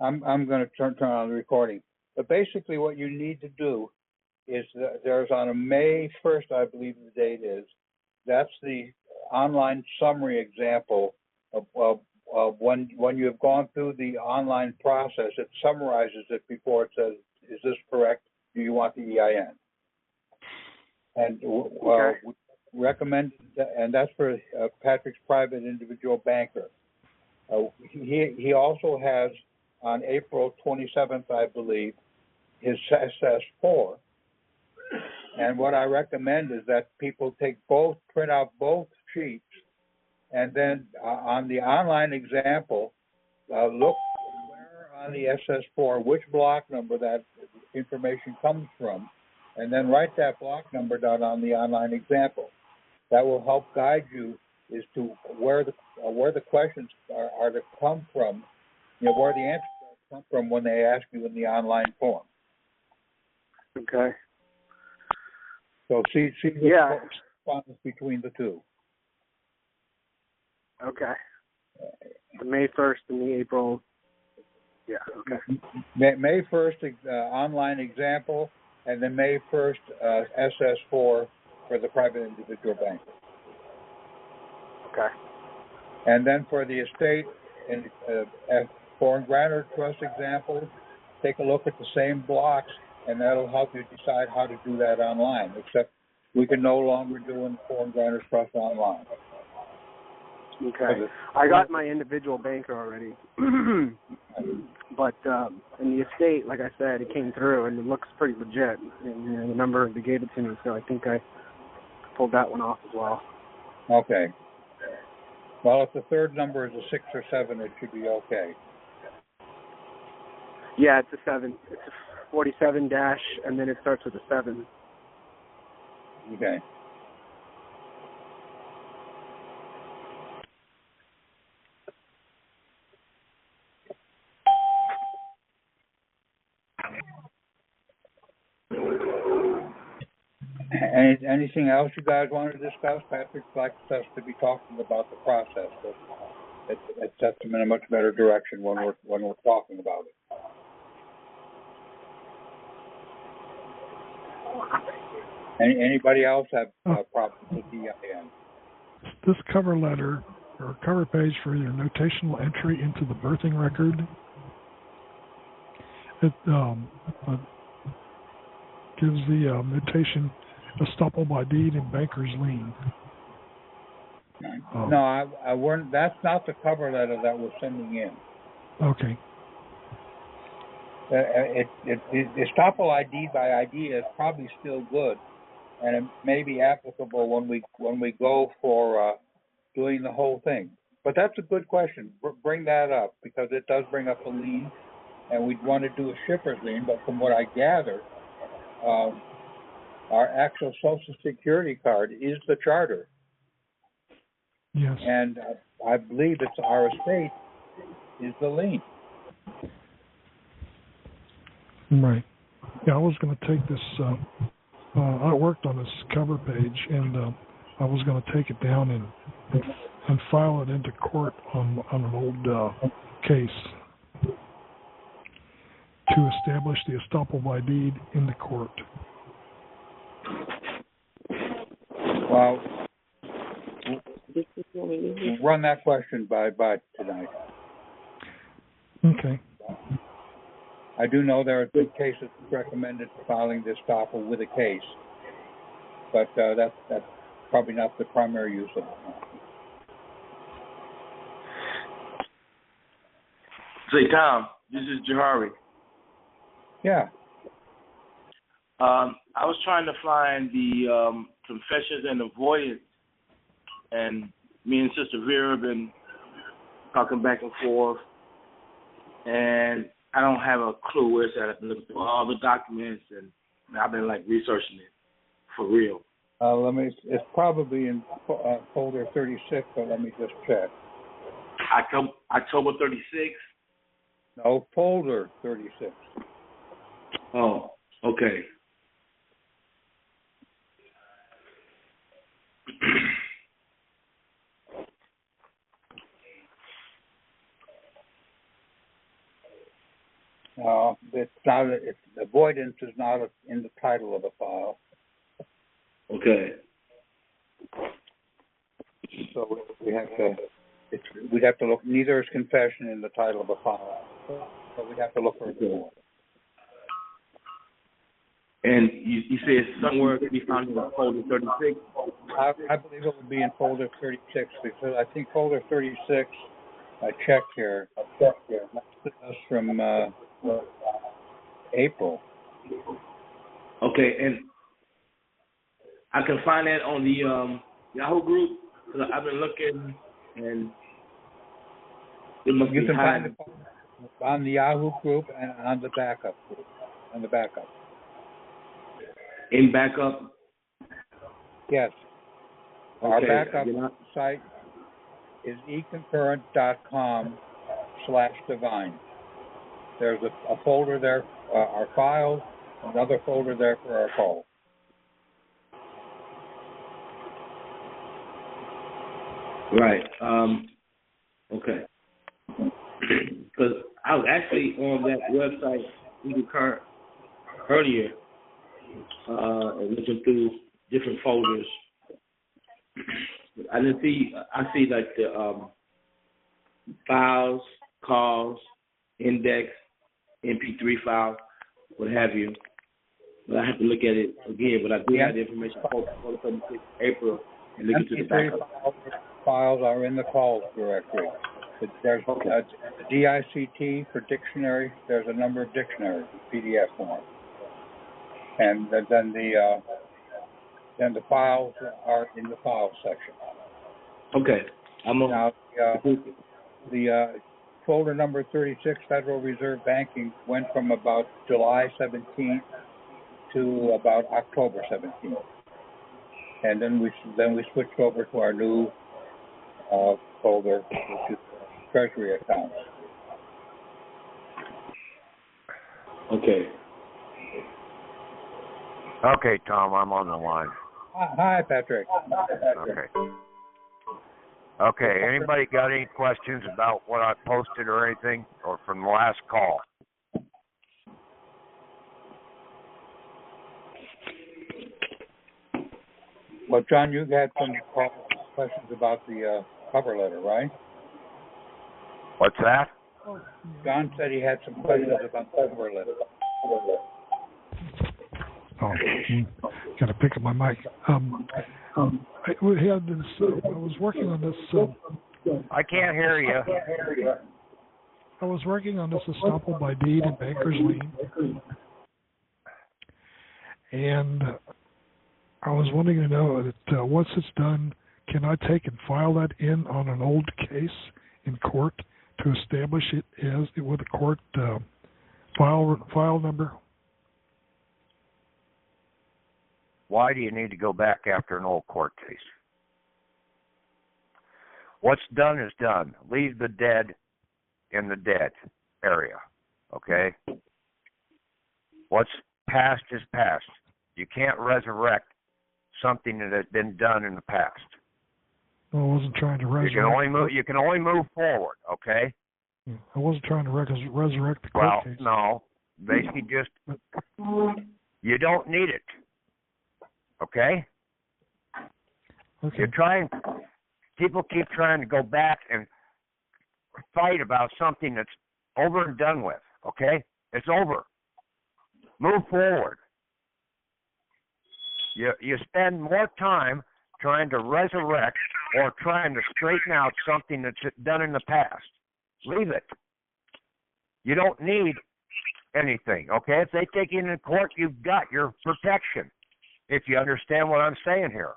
I'm going to turn on the recording. But basically what you need to do is there's on a May 1st, I believe the date is, that's the online summary example of when you have gone through the online process. It summarizes it before it says, is this correct? Do you want the EIN? And okay. we recommend, and that's for Patrick's private individual banker. He also has, on April 27th, I believe, his SS4. And what I recommend is that people print out both sheets, and then on the online example, look where on the SS4, which block number that information comes from, and then write that block number down on the online example. That will help guide you as to where the questions are to come from, where the answers come from when they ask you in the online form. Okay. So see the correspondence between the two. Okay. The May 1st and the April. Yeah. Okay. May 1st online example, and then May 1st SS4 for the private individual bank. Okay. And then for the estate and foreign grantor trust example, take a look at the same blocks, and that'll help you decide how to do that online, except we can no longer do in foreign grantor trust online. Okay. I got my individual banker already. But in the estate, like I said, it came through, and it looks pretty legit. And the number, they gave it to me, so I think I pulled that one off as well. Okay. Well, if the third number is a 6 or 7, it should be okay. Yeah, it's a 7. It's a 47 dash, and then it starts with a 7. Okay. Anything else you guys want to discuss? Patrick likes us to be talking about the process, but it sets them in a much better direction when we're talking about it. Anybody else have problems with EIN? This cover letter or cover page for your notational entry into the birthing record, it gives the notation estoppel by deed and banker's lien. No, I weren't. That's not the cover letter that we're sending in. Okay. Estoppel ID by idea is probably still good, and it may be applicable when we go for doing the whole thing. But that's a good question. Bring that up, because it does bring up a lien, and we'd want to do a shipper's lien. But from what I gather, our actual Social Security card is the charter. Yes. And I believe it's our estate is the lien. Right. Yeah, I was going to take this. I worked on this cover page, and I was going to take it down and file it into court on an old case to establish the estoppel by deed in the court. Well, we'll run that question by tonight. Okay. I do know there are good cases recommended filing the estoppel with a case, but that's probably not the primary use of it. Say, Tom, this is Jahari. Yeah. I was trying to find the confessions and avoidance, and me and Sister Vera have been talking back and forth, and I don't have a clue where it's at. I've been looking through all the documents, and I've been researching it for real. It's probably in folder 36, but let me just check. October 36? No, folder 36. Oh, okay. it's not, it's, avoidance is not in the title of the file. Okay. So we'd have to look, neither is confession in the title of a file. So we'd have to look for a good one. And you say it's somewhere to be found in folder 36? I believe it would be in folder 36 because I think folder 36, I checked here, that's from April. Okay, and I can find that on the Yahoo group because I've been looking and it must You be can find hiding. it on the Yahoo group and on the backup group, on the backup. In backup? Yes. Okay. Our backup site is econcurrent.com/divine. There's a folder there for our files, another folder there for our calls. Right. Okay. Because I was actually on that website, incurred, earlier, and looking through different folders. I didn't see. I see like the files, calls, index, MP3 files, what have you. But I have to look at it again. But I do have the information for 36 April and look into the backup. Files are in the calls directory. There's the DICT for dictionary. There's a number of dictionaries, PDF form, and then the files are in the file section. Okay. Now the folder number 36, Federal Reserve Banking, went from about July 17th to about October 17th, and then we switched over to our new folder, which is Treasury accounts. Okay. Okay, Tom, I'm on the line. Hi, Patrick. Okay, anybody got any questions about what I posted or anything, or from the last call? Well, John, you had some questions about the cover letter, right? What's that? John said he had some questions about the cover letter. Oh, got to pick up my mic. I was working on this. I can't hear you. I was working on this estoppel by deed and banker's lien, and I was wanting to know that once it's done, can I take and file that in on an old case in court to establish it as with a court file number? Why do you need to go back after an old court case? What's done is done. Leave the dead in the dead area, okay? What's past is past. You can't resurrect something that has been done in the past. Well, I wasn't trying to resurrect. You can only move forward, okay? I wasn't trying to resurrect the court case. No. Basically just, you don't need it. Okay? Okay. People keep trying to go back and fight about something that's over and done with, okay? It's over. Move forward. You spend more time trying to resurrect or trying to straighten out something that's done in the past. Leave it. You don't need anything, okay? If they take you into court, you've got your protection, if you understand what I'm saying here.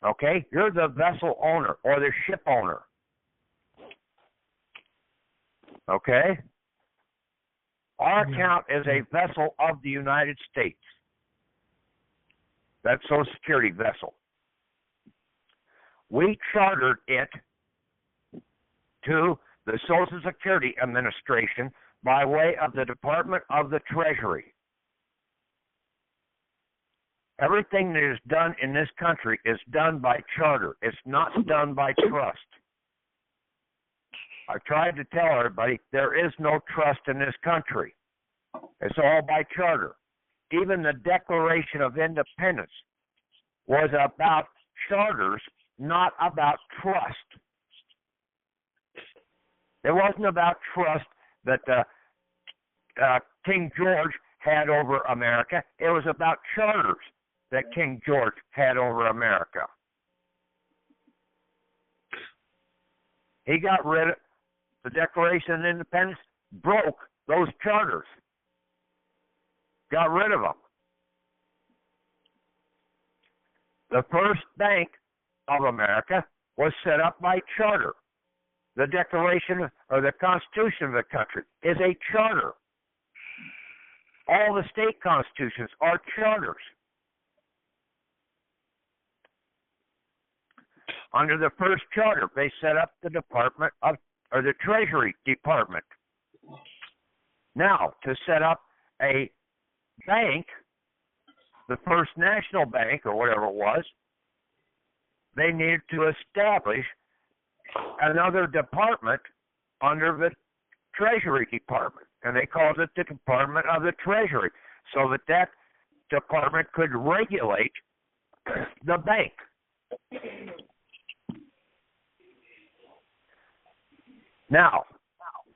Okay? You're the vessel owner or the ship owner. Okay? Our account is a vessel of the United States. That's Social Security vessel. We chartered it to the Social Security Administration by way of the Department of the Treasury. Everything that is done in this country is done by charter. It's not done by trust. I tried to tell everybody there is no trust in this country. It's all by charter. Even the Declaration of Independence was about charters, not about trust. It wasn't about trust that King George had over America. It was about charters that King George had over America. He got rid of the Declaration of Independence, broke those charters, got rid of them. The first bank of America was set up by charter. The Declaration or the Constitution of the country is a charter. All the state constitutions are charters. Under the first charter, they set up the Department of, or the Treasury Department. Now, to set up a bank, the First National Bank, or whatever it was, they needed to establish another department under the Treasury Department, and they called it the Department of the Treasury, so that that department could regulate the bank. Now,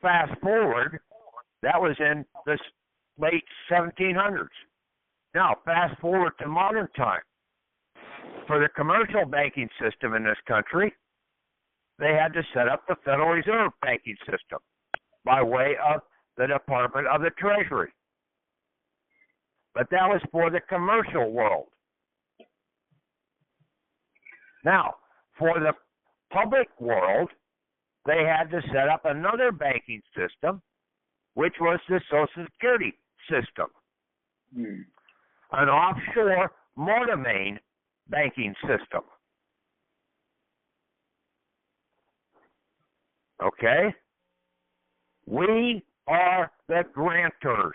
fast forward, that was in the late 1700s. Now, fast forward to modern time. For the commercial banking system in this country, they had to set up the Federal Reserve banking system by way of the Department of the Treasury. But that was for the commercial world. Now, for the public world, they had to set up another banking system, which was the Social Security system, an offshore mortmain banking system. Okay? We are the grantors.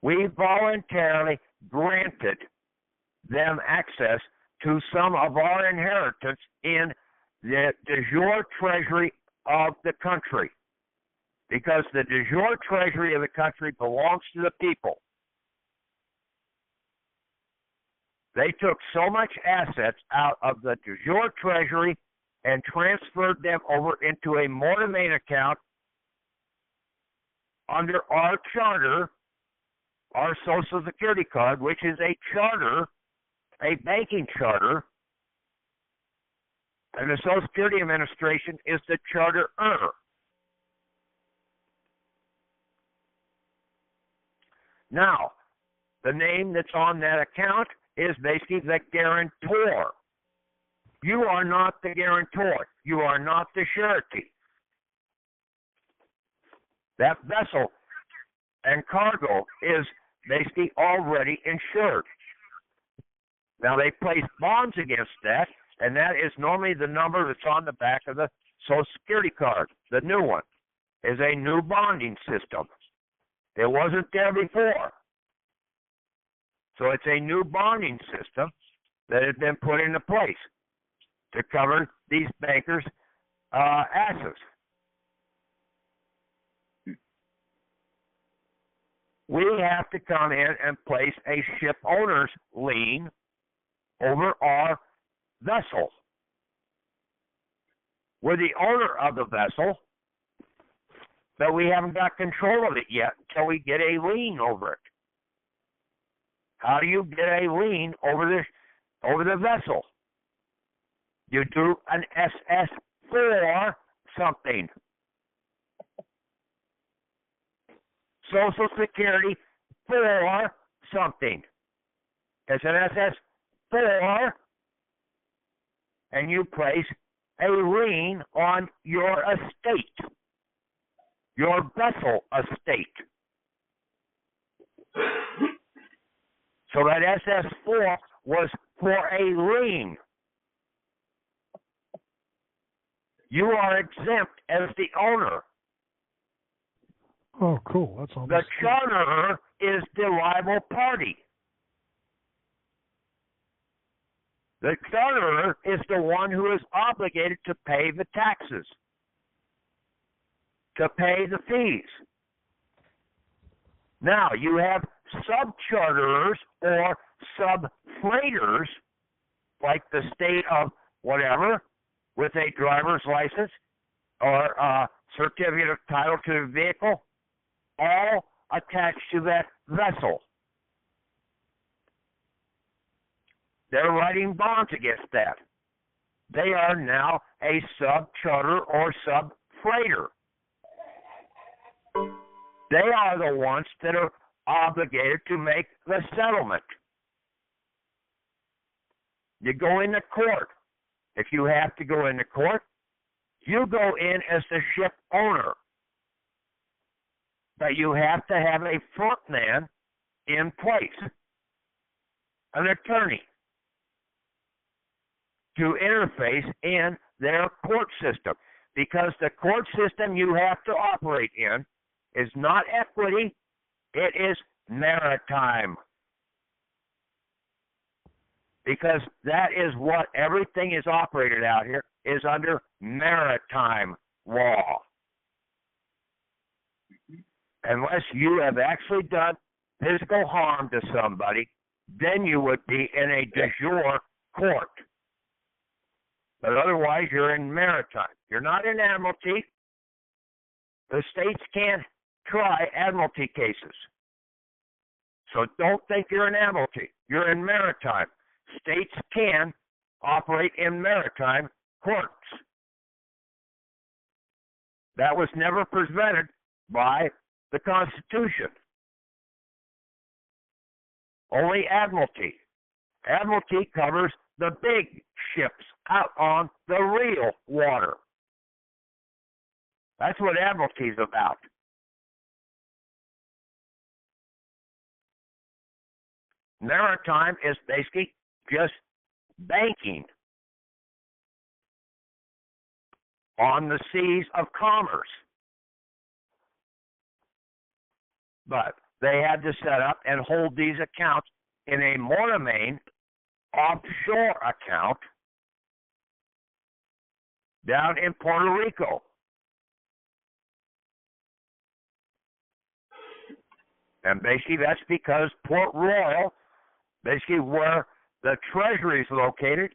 We voluntarily granted them access to some of our inheritance in the de jure treasury of the country, because the de jure treasury of the country belongs to the people. They took so much assets out of the de jure treasury and transferred them over into a mortmain account under our charter, our Social Security card, which is a charter, a banking charter, and the Social Security Administration is the charterer. Now, the name that's on that account is basically the guarantor. You are not the guarantor. You are not the surety. That vessel and cargo is basically already insured. Now, they place bonds against that, and that is normally the number that's on the back of the Social Security card. The new one is a new bonding system. It wasn't there before. So it's a new bonding system that has been put into place to cover these bankers' asses. We have to come in and place a ship owner's lien over our vessel. We're the owner of the vessel, but we haven't got control of it yet until we get a lien over it. How do you get a lien over the vessel? You do an SS for something. Social Security for something. It's an SS for, and you place a lien on your estate, your vessel estate. So that SS4 was for a lien. You are exempt as the owner. Oh, cool. That's almost the charterer is the liable party. The charterer is the one who is obligated to pay the taxes to pay the fees. Now, you have sub-charterers or sub-freighters, like the state of whatever, with a driver's license or a certificate of title to the vehicle, all attached to that vessel. They're writing bonds against that. They are now a sub-charter or sub-freighter. They are the ones that are obligated to make the settlement. You go into court. If you have to go into court, you go in as the ship owner. But you have to have a front man in place, an attorney, to interface in their court system. Because the court system you have to operate in is not equity, it is maritime. Because that is what everything is operated out here, is under maritime law. Unless you have actually done physical harm to somebody, then you would be in a de jure court. But otherwise, you're in maritime. You're not in admiralty. The states can't try admiralty cases. So don't think you're in admiralty. You're in maritime. States can operate in maritime courts. That was never prevented by the Constitution. Only admiralty. Admiralty covers the big ships out on the real water. That's what admiralty is about. Maritime is basically just banking on the seas of commerce. But they had to set up and hold these accounts in a monomain offshore account down in Puerto Rico. And basically that's because Port Royal, basically where the treasury is located,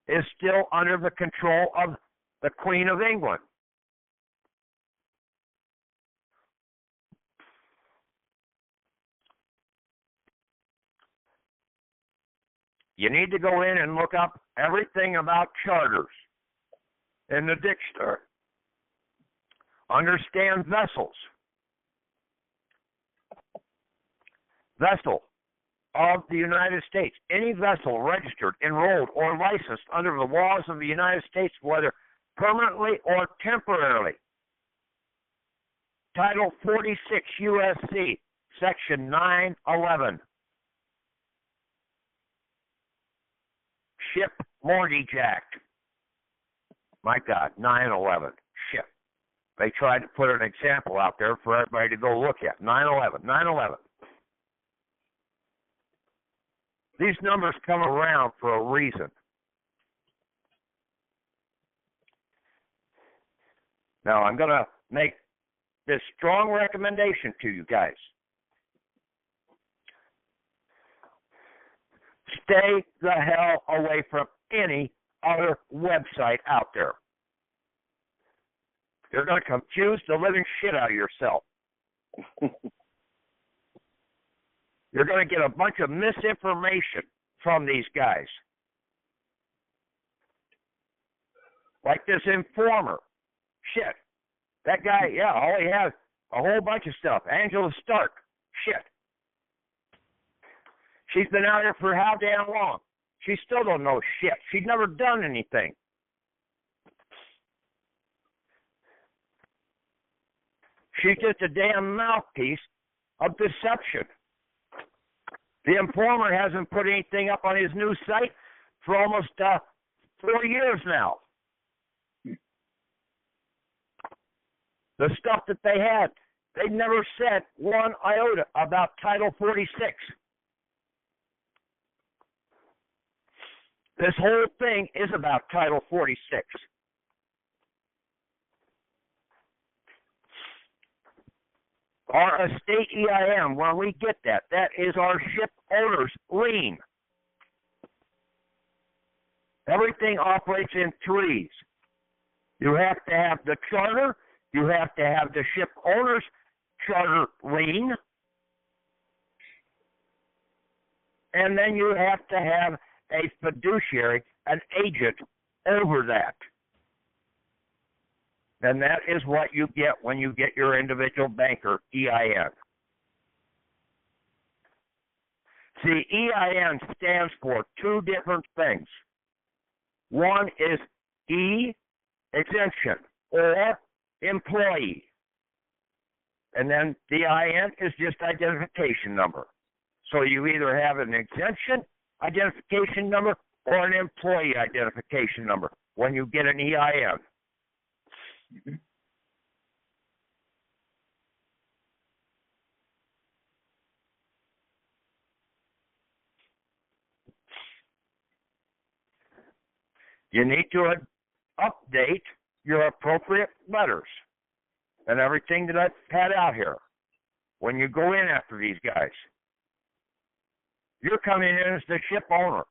is still under the control of the Queen of England. You need to go in and look up everything about charters in the dictionary. Understand vessels. Vessel of the United States. Any vessel registered, enrolled, or licensed under the laws of the United States, whether permanently or temporarily. Title 46 U.S.C., Section 911. Ship Mortgage Act. My God, 911. Ship. They tried to put an example out there for everybody to go look at. 911. 911. These numbers come around for a reason. Now, I'm going to make this strong recommendation to you guys. Stay the hell away from any other website out there. You're going to confuse the living shit out of yourself. You're going to get a bunch of misinformation from these guys. Like this informer. Shit. That guy, yeah, all he has, a whole bunch of stuff. Angela Stark. Shit. She's been out here for how damn long? She still don't know shit. She's never done anything. She's just a damn mouthpiece of deception. The informer hasn't put anything up on his new site for almost 4 years now. The stuff that they had, they never said one iota about Title 46. This whole thing is about Title 46. Our estate EIN, when we get that, that is our ship owner's lien. Everything operates in threes. You have to have the charter, you have to have the ship owner's charter lien, and then you have to have a fiduciary, an agent over that. And that is what you get when you get your individual banker EIN. See, EIN stands for two different things. One is E, exemption, or employee. And then the IN is just identification number. So you either have an exemption identification number or an employee identification number when you get an EIN. Mm-hmm. You need to update your appropriate letters and everything that I've had out here when you go in after these guys. You're coming in as the ship owner.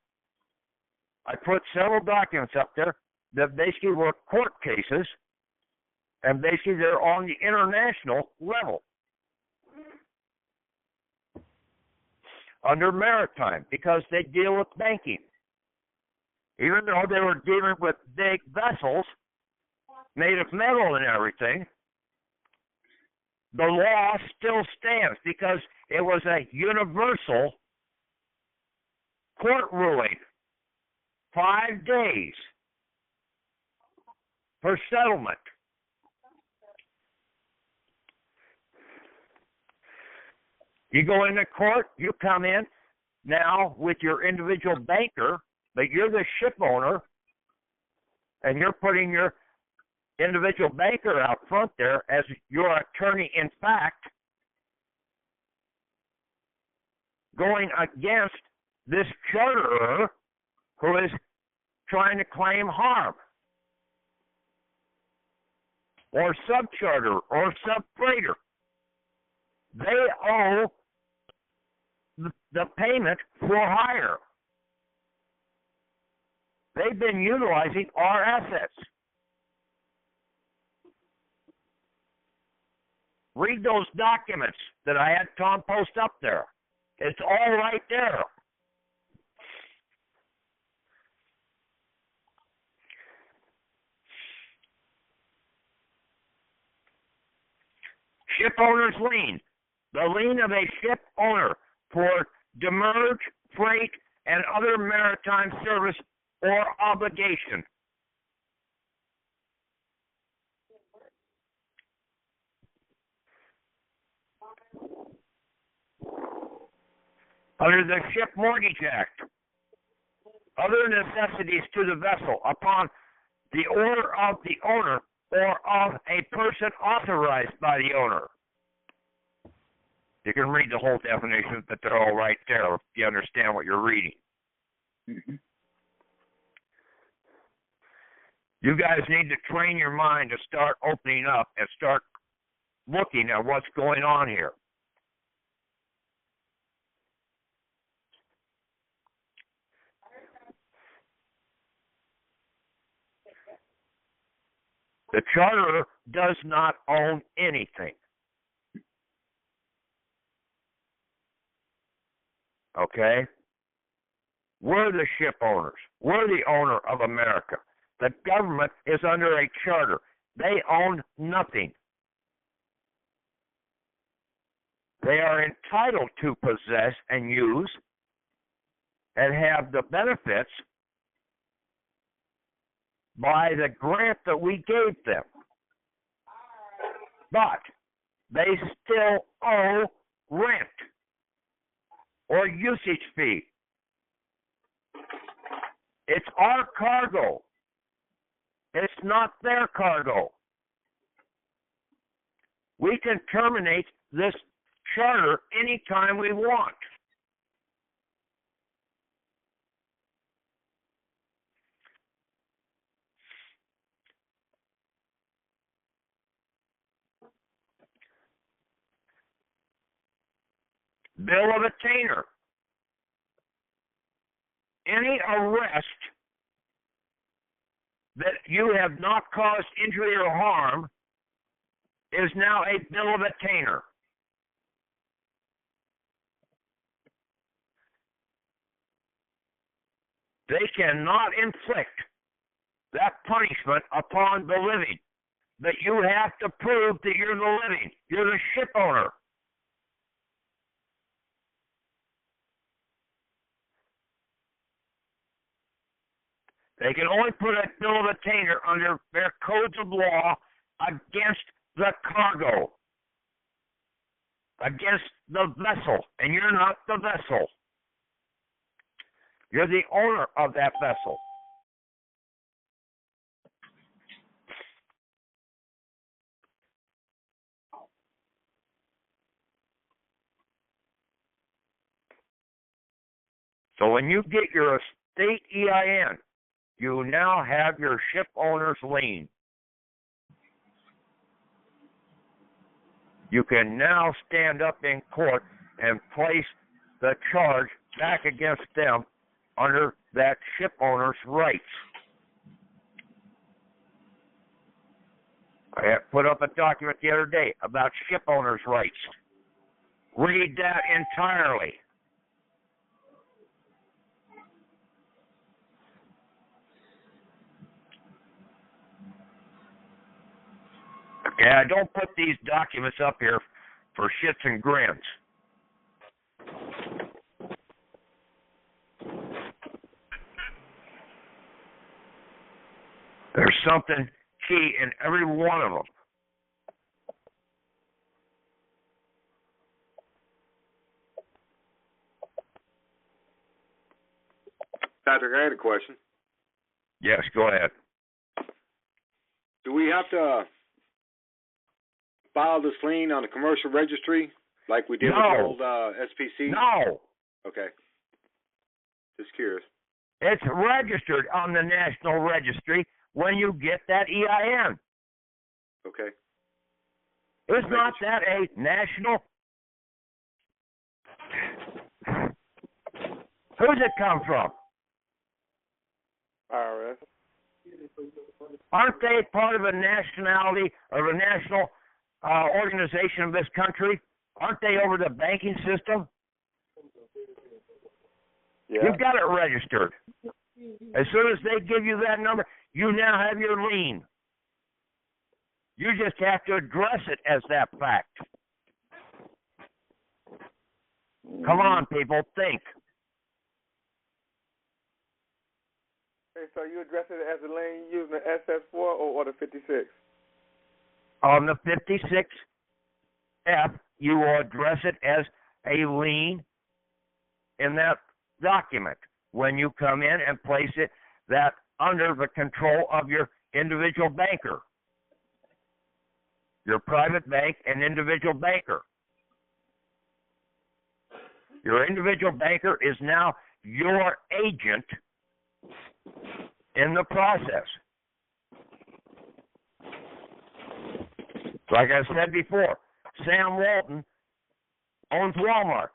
I put several documents up there that basically were court cases, and basically they're on the international level under maritime because they deal with banking. Even though they were dealing with big vessels made of metal and everything, the law still stands because it was a universal court ruling. 5 days for settlement. You go into court, you come in now with your individual banker, but you're the ship owner, and you're putting your individual banker out front there as your attorney in fact, going against this charterer who is trying to claim harm, or subcharter, or subfreighter. They owe the payment for hire. They've been utilizing our assets. Read those documents that I had Tom post up there. It's all right there. Ship owner's lien. The lien of a ship owner for demurrage, freight, and other maritime service or obligation. Under the Ship Mortgage Act, other necessities to the vessel upon the order of the owner or of a person authorized by the owner. You can read the whole definition, but they're all right there if you understand what you're reading. Mm-hmm. You guys need to train your mind to start opening up and start looking at what's going on here. The charterer does not own anything. Okay? We're the ship owners. We're the owner of America. The government is under a charter. They own nothing. They are entitled to possess and use and have the benefits by the grant that we gave them. But they still owe rent or usage fee. It's our cargo. It's not their cargo. We can terminate this charter anytime we want. bill of attainder. Any arrest that you have not caused injury or harm is now a bill of attainder. They cannot inflict that punishment upon the living. But you have to prove that you're the living. You're the ship owner. They can only put a bill of attainder under their codes of law against the cargo, against the vessel, and you're not the vessel. You're the owner of that vessel. So when you get your estate EIN, you now have your ship owner's lien. You can now stand up in court and place the charge back against them under that ship owner's rights. I had put up a document the other day about ship owner's rights. Read that entirely. Yeah, I don't put these documents up here for shits and grins. There's something key in every one of them. Patrick, I had a question. Yes, go ahead. Do we have to file this lien on the commercial registry like we did with the old SPC? No. Okay. Just curious. It's registered on the National Registry when you get that EIN. Okay. Is not that a national? Who's it come from? IRS. Aren't they part of a nationality or a national organization of this country? Aren't they over the banking system? Yeah. You've got it registered. As soon as they give you that number, you now have your lien. You just have to address it as that fact. Come on, people, think. Okay, so you address it as a lien using the SS4 or the 56? On the 56F, you will address it as a lien in that document when you come in and place it that under the control of your individual banker, your private bank and individual banker. Your individual banker is now your agent in the process. Like I said before, Sam Walton owns Walmart.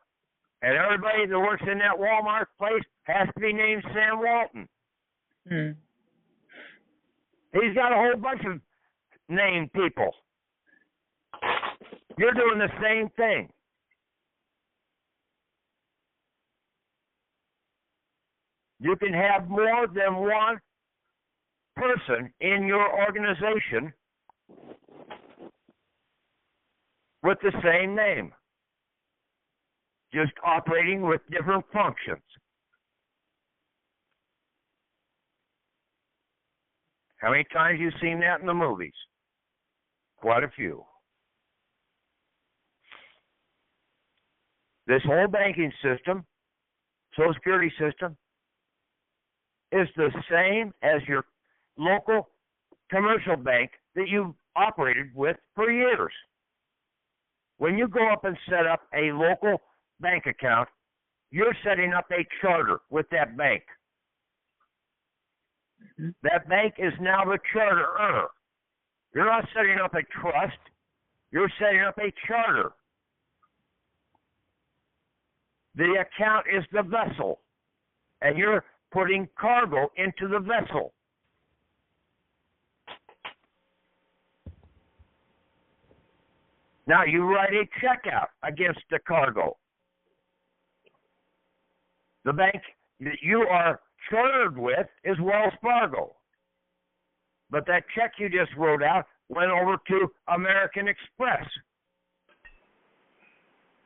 And everybody that works in that Walmart place has to be named Sam Walton. Hmm. He's got a whole bunch of named people. You're doing the same thing. You can have more than one person in your organization with the same name, just operating with different functions. How many times have you seen that in the movies? Quite a few. This whole banking system, Social Security system, is the same as your local commercial bank that you've operated with for years. When you go up and set up a local bank account, you're setting up a charter with that bank. Mm-hmm. That bank is now the charterer. You're not setting up a trust. You're setting up a charter. The account is the vessel, and you're putting cargo into the vessel. Now you write a check out against the cargo. The bank that you are chartered with is Wells Fargo. But that check you just wrote out went over to American Express.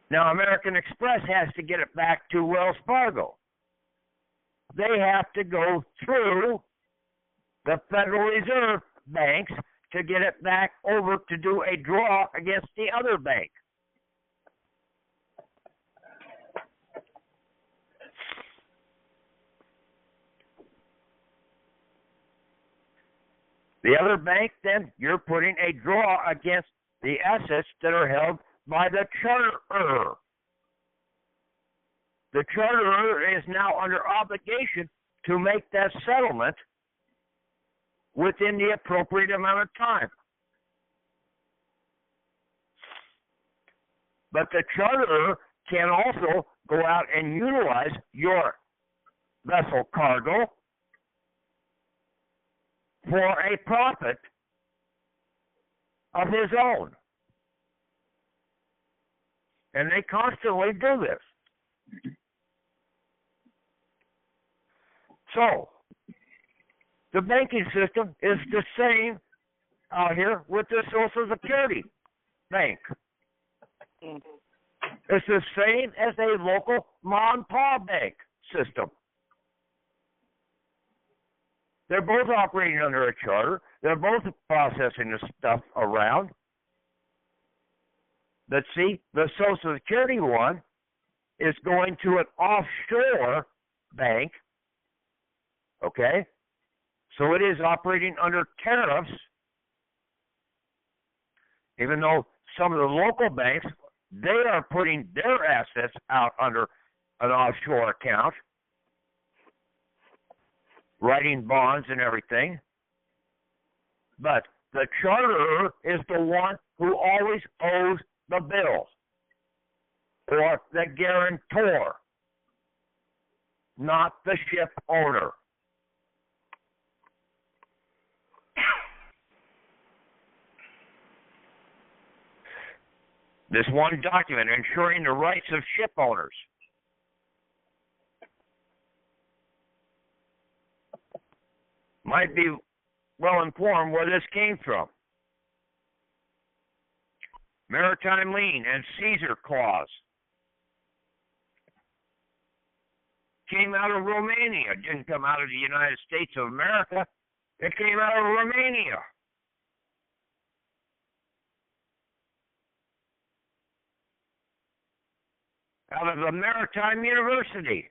Now, American Express has to get it back to Wells Fargo. They have to go through the Federal Reserve banks to get it back over to do a draw against the other bank. The other bank, then, you're putting a draw against the assets that are held by the charterer. The charterer is now under obligation to make that settlement within the appropriate amount of time. But the charterer can also go out and utilize your vessel cargo for a profit of his own. And they constantly do this. So, the banking system is the same out here with the Social Security bank. It's the same as a local mom and pop bank system. They're both operating under a charter. They're both processing the stuff around. But see, the Social Security one is going to an offshore bank, okay? So it is operating under tariffs, even though some of the local banks, they are putting their assets out under an offshore account, writing bonds and everything. But the charterer is the one who always owes the bill, or the guarantor, not the ship owner. This one document, ensuring the rights of ship owners. Might be well informed where this came from. Maritime lien and Caesar clause. Came out of Romania. It didn't come out of the United States of America. It came out of Romania. Out of the Maritime University.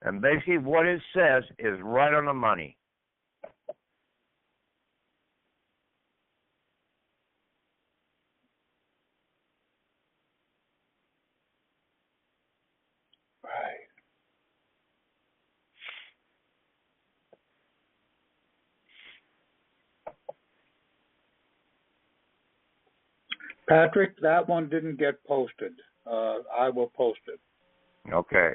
And basically what it says is right on the money. Right. Patrick, that one didn't get posted. I will post it. Okay.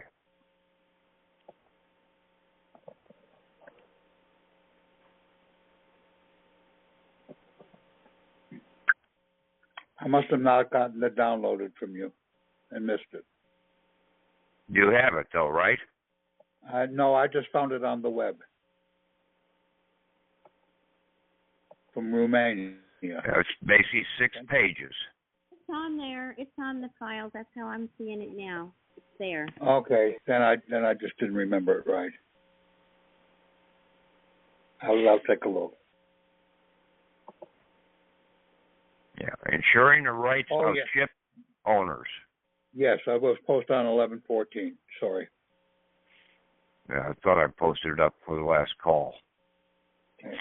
I must have not gotten it downloaded from you and missed it. You have it though, right? No, I just found it on the web from Romania. It's basically 6 pages. It's on there. It's on the file. That's how I'm seeing it now. It's there. Okay, then I just didn't remember it right. I'll take a look. Yeah, ensuring the rights of ship owners. Yes, I was posted on 11/14. Sorry. Yeah, I thought I posted it up for the last call. Okay.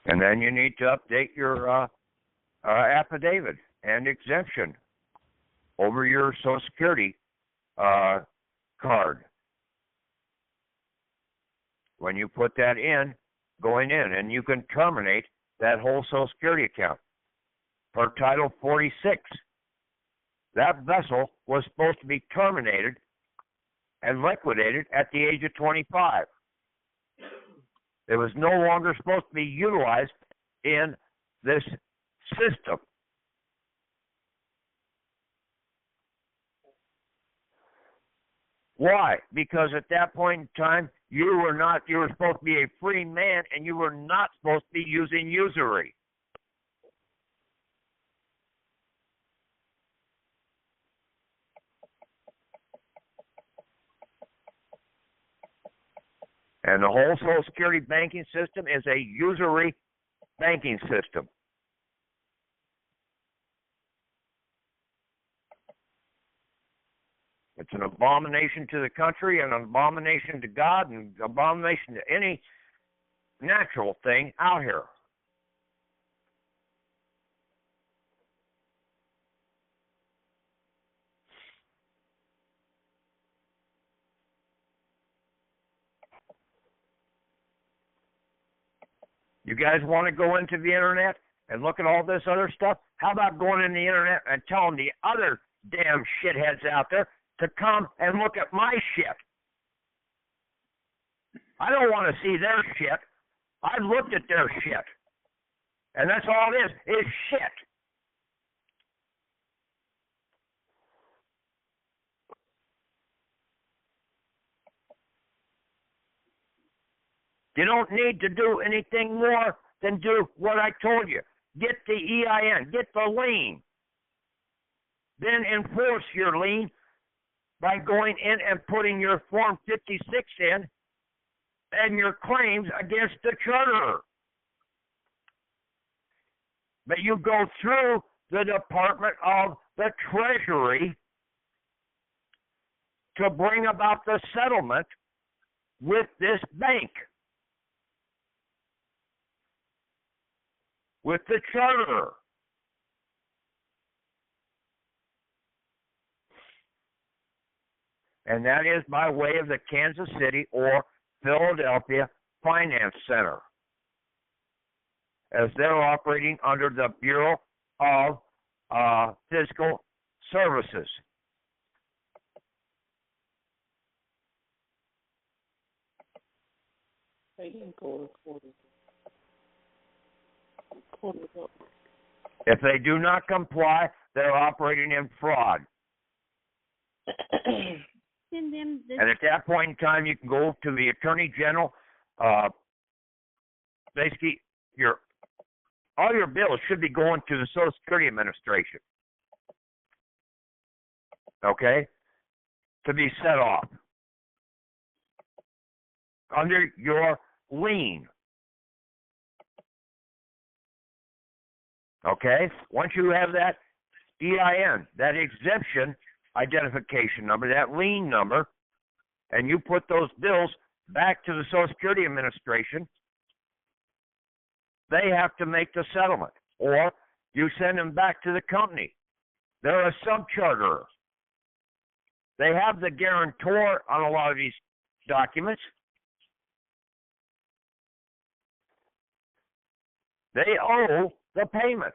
And then you need to update your affidavit and exemption over your Social Security card. When you put that in, going in, and you can terminate that whole Social Security account. Per Title 46, that vessel was supposed to be terminated and liquidated at the age of 25. It was no longer supposed to be utilized in this system. Why? Because at that point in time, you were supposed to be a free man, and you were not supposed to be using usury. And the whole Social Security banking system is a usury banking system. It's an abomination to the country, and an abomination to God, and an abomination to any natural thing out here. You guys want to go into the internet and look at all this other stuff? How about going in the internet and telling the other damn shitheads out there to come and look at my shit? I don't want to see their shit. I've looked at their shit. And that's all it is shit. You don't need to do anything more than do what I told you. Get the EIN, get the lien. Then enforce your lien by going in and putting your Form 56 in and your claims against the charterer. But you go through the Department of the Treasury to bring about the settlement with this bank, with the charterer. And that is by way of the Kansas City or Philadelphia Finance Center, as they're operating under the Bureau of Fiscal Services. If they do not comply, they're operating in fraud. Send them the And at that point in time, you can go to the Attorney General. Basically, all your bills should be going to the Social Security Administration, okay, to be set off under your lien. Okay? Once you have that EIN, that exemption identification number, that lien number, and you put those bills back to the Social Security Administration, they have to make the settlement, or you send them back to the company. They're a subcharterer. They have the guarantor on a lot of these documents. They owe the payment.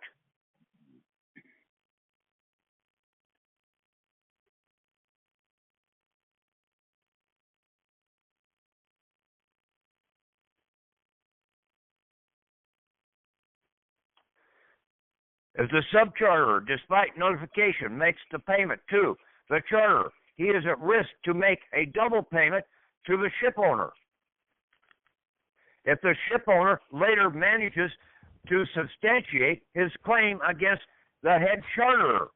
If the subcharterer, despite notification, makes the payment to the charterer, he is at risk to make a double payment to the ship owner. If the ship owner later manages to substantiate his claim against the head charterer.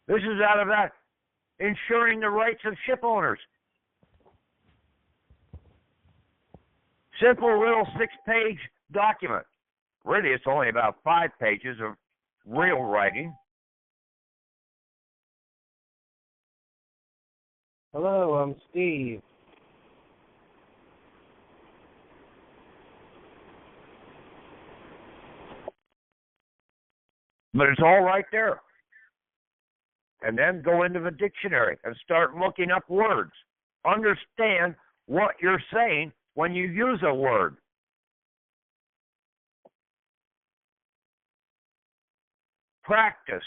This is out of that ensuring the rights of ship owners. Simple little 6-page document. Really, it's only about 5 pages of real writing. Hello, I'm Steve. But it's all right there. And then go into the dictionary and start looking up words. Understand what you're saying when you use a word. Practice.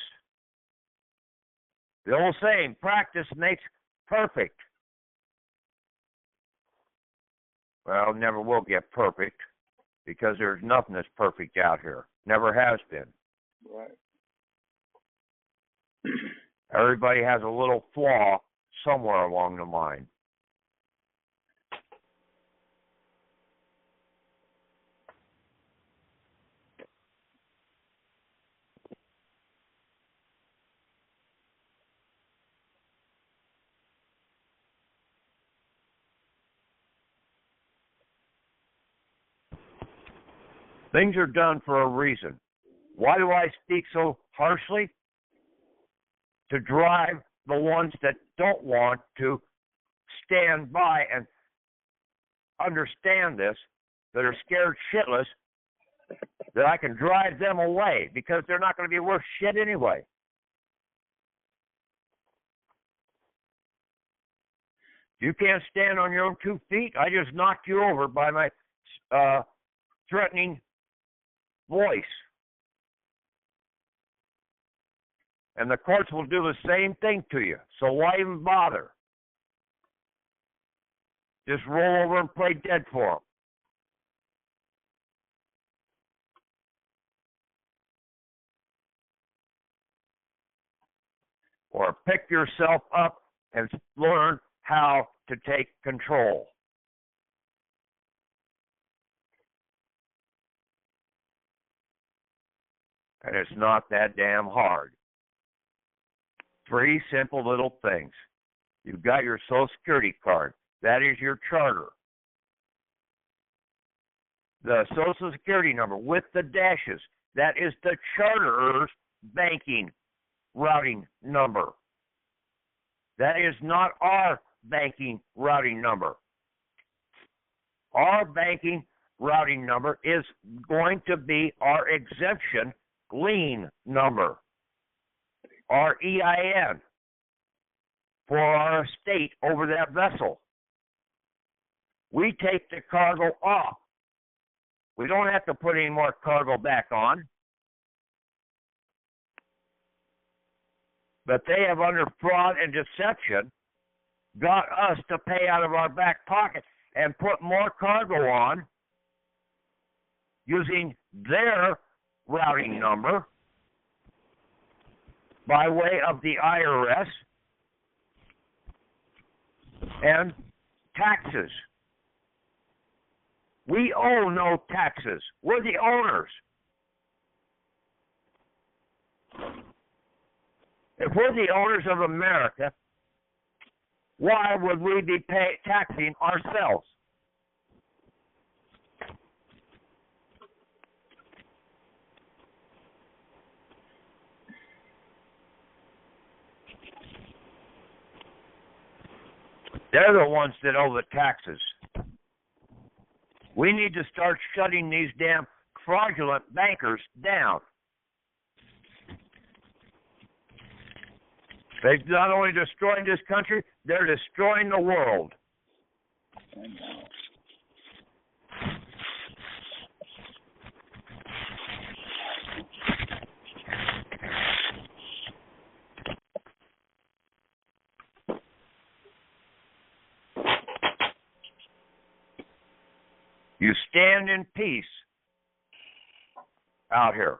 The old saying, practice makes perfect. Well, never will get perfect because there's nothing that's perfect out here. Never has been. Right. Everybody has a little flaw somewhere along the line. Things are done for a reason. Why do I speak so harshly? To drive the ones that don't want to stand by and understand this, that are scared shitless, that I can drive them away because they're not going to be worth shit anyway. You can't stand on your own 2 feet. I just knocked you over by my threatening voice. And the courts will do the same thing to you. So why even bother? Just roll over and play dead for them. Or pick yourself up and learn how to take control. And it's not that damn hard. 3 simple little things. You've got your Social Security card. That is your charter. The Social Security number with the dashes, that is the charterer's banking routing number. That is not our banking routing number. Our banking routing number is going to be our exemption lien number, our EIN, for our estate over that vessel. We take the cargo off. We don't have to put any more cargo back on. But they have, under fraud and deception, got us to pay out of our back pocket and put more cargo on using their routing number by way of the IRS and taxes. We owe no taxes. We're the owners. If we're the owners of America, why would we be taxing ourselves? They're the ones that owe the taxes. We need to start shutting these damn fraudulent bankers down. They're not only destroying this country, they're destroying the world. You stand in peace out here.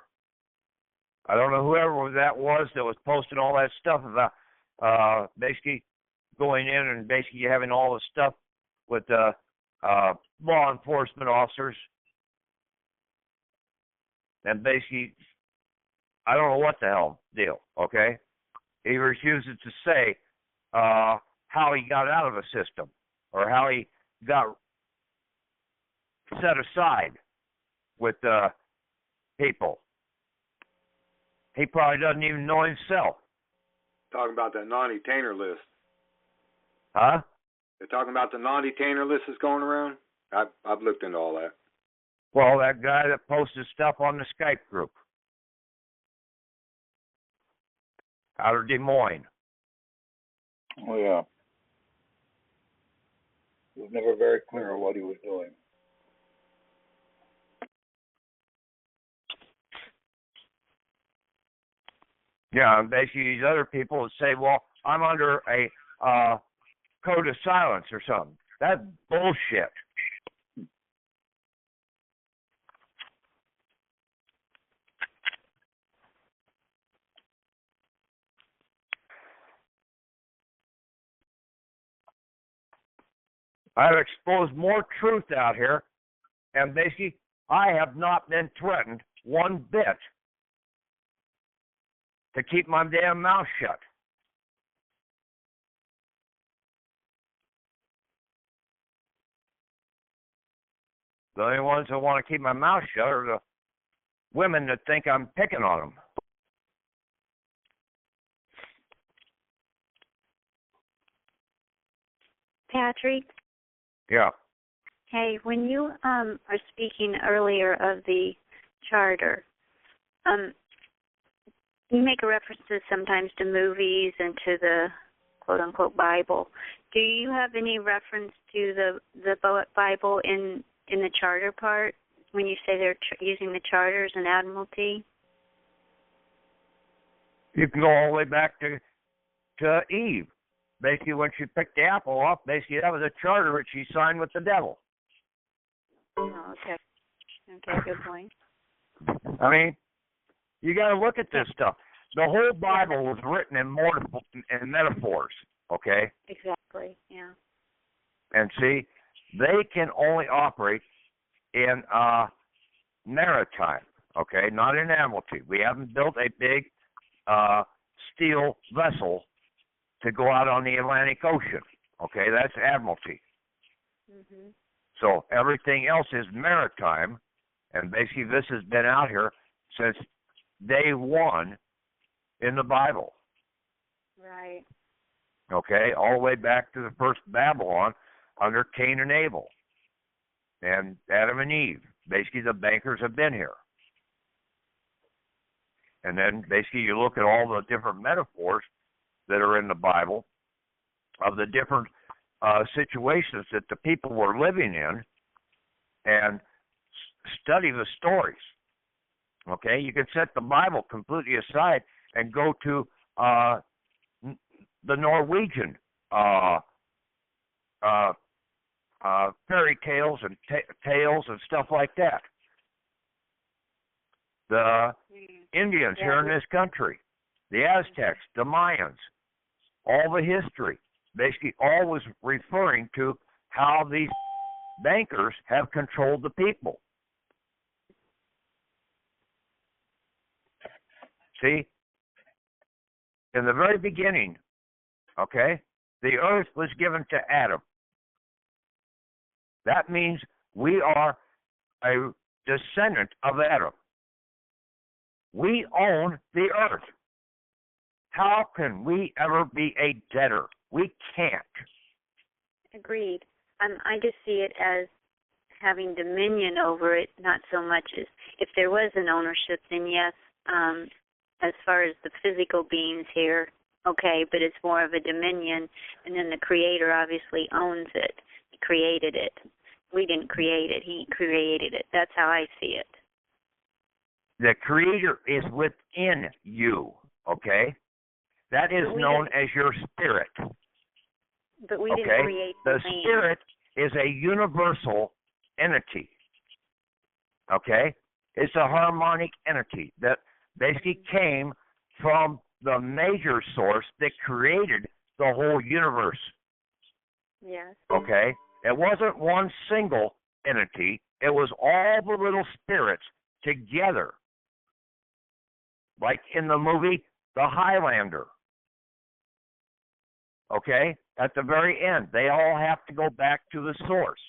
I don't know whoever that was posting all that stuff about basically going in and basically having all the stuff with law enforcement officers. And basically, I don't know what the hell deal, okay? He refuses to say how he got out of the system or how he got set aside with people. He probably doesn't even know himself. Talking about that non-detainer list. Huh? They're talking about the non-detainer list that's going around? I've looked into all that. Well, that guy that posted stuff on the Skype group. out of Des Moines. Oh, yeah. It was never very clear what he was doing. Yeah, and basically these other people would say, well, I'm under a code of silence or something. That's bullshit. I've exposed more truth out here, and basically I have not been threatened one bit to keep my damn mouth shut. The only ones that want to keep my mouth shut are the women that think I'm picking on them. Patrick? Yeah. Hey, when you are speaking earlier of the charter, you make a reference to sometimes to movies and to the quote-unquote Bible. Do you have any reference to the Bible in the charter part when you say they're using the charters and admiralty? You can go all the way back to Eve. Basically, when she picked the apple off, basically that was a charter that she signed with the devil. Oh, okay. Okay, good point. I mean, you got to look at this stuff. The whole Bible was written in metaphors, okay? Exactly, yeah. And see, they can only operate in maritime, okay, not in admiralty. We haven't built a big steel vessel to go out on the Atlantic Ocean, okay? That's admiralty. Mm-hmm. So everything else is maritime, and basically this has been out here since day one in the Bible. Right. Okay, all the way back to the first Babylon under Cain and Abel and Adam and Eve. Basically, the bankers have been here. And then basically you look at all the different metaphors that are in the Bible of the different situations that the people were living in and study the stories. Okay, you can set the Bible completely aside and go to the Norwegian fairy tales and tales and stuff like that. The Indians here in this country, the Aztecs, the Mayans, all the history, basically all was referring to how these bankers have controlled the people. See, in the very beginning, okay, the earth was given to Adam. That means we are a descendant of Adam. We own the earth. How can we ever be a debtor? We can't. Agreed. I just see it as having dominion over it, not so much as if there was an ownership, then yes, as far as the physical beings here, okay, but it's more of a dominion, and then the Creator obviously owns it. He created it. We didn't create it. He created it. That's how I see it. The Creator is within you, okay? That is known as your spirit. But we didn't create the land. Spirit is a universal entity, okay? It's a harmonic entity that basically came from the major source that created the whole universe. Yes. Okay? It wasn't one single entity. It was all the little spirits together. Like in the movie The Highlander. Okay? At the very end, they all have to go back to the source.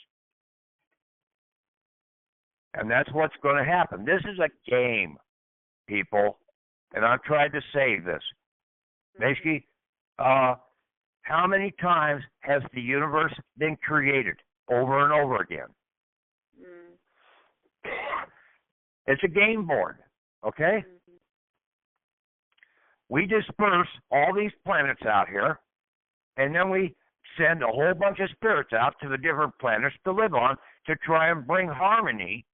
And that's what's going to happen. This is a game, people. And I've tried to say this. Basically, how many times has the universe been created over and over again? It's a game board, okay? we disperse all these planets out here, and then we send a whole bunch of spirits out to the different planets to live on to try and bring harmony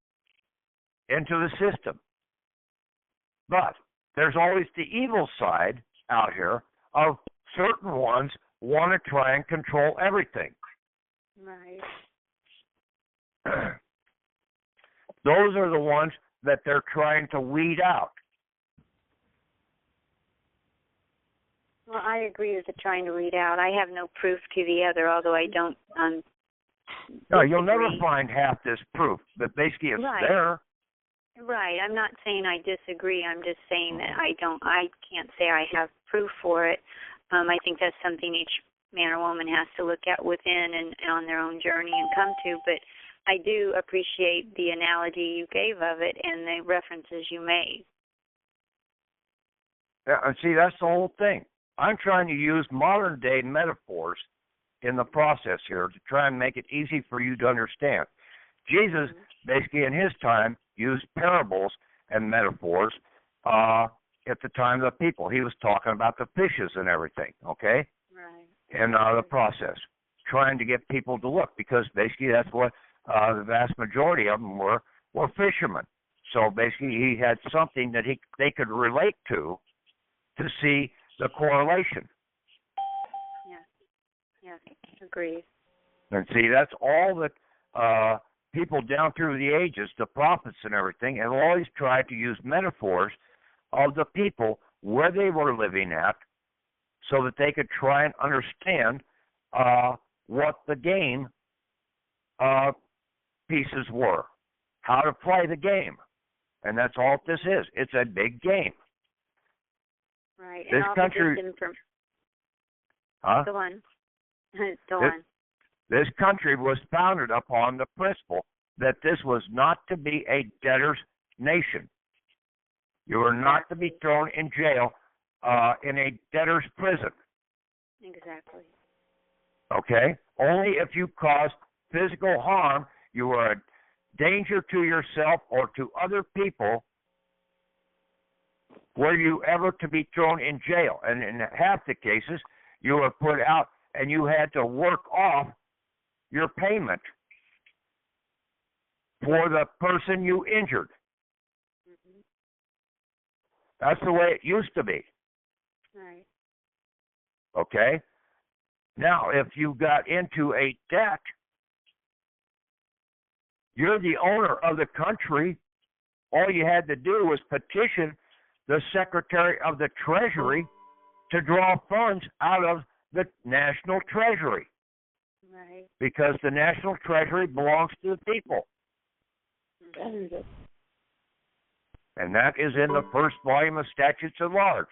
into the system. But there's always the evil side out here of certain ones want to try and control everything. Right. Those are the ones that they're trying to weed out. Well, I agree with the trying to weed out. I have no proof to the other, although I don't. No, you'll never find half this proof, but basically it's there. Right. I'm not saying I disagree. I'm just saying that I can't say I have proof for it. I think that's something each man or woman has to look at within and on their own journey and come to. But I do appreciate the analogy you gave of it and the references you made. Yeah, and see, that's the whole thing. I'm trying to use modern-day metaphors in the process here to try and make it easy for you to understand. Jesus, basically in his time, used parables and metaphors at the time of the people. He was talking about the fishes and everything, okay? Right. In the process, trying to get people to look, because basically that's what the vast majority of them were fishermen. So basically he had something that they could relate to see the correlation. Yes, agreed. And see, that's all that people down through the ages, the prophets and everything, have always tried to use metaphors of the people where they were living at so that they could try and understand what the game pieces were, how to play the game. And that's all this is. It's a big game. Right. This and country... Go on. Go on. This country was founded upon the principle that this was not to be a debtor's nation. You were not to be thrown in jail in a debtor's prison. Exactly. Okay? Only if you caused physical harm, you were a danger to yourself or to other people, were you ever to be thrown in jail. And in half the cases, you were put out and you had to work off your payment for the person you injured. Mm-hmm. That's the way it used to be. Right. Okay? Now, if you got into a debt, you're the owner of the country. All you had to do was petition the Secretary of the Treasury to draw funds out of the National Treasury. Right. Because the National Treasury belongs to the people. Mm-hmm. And that is in the first volume of Statutes at Large.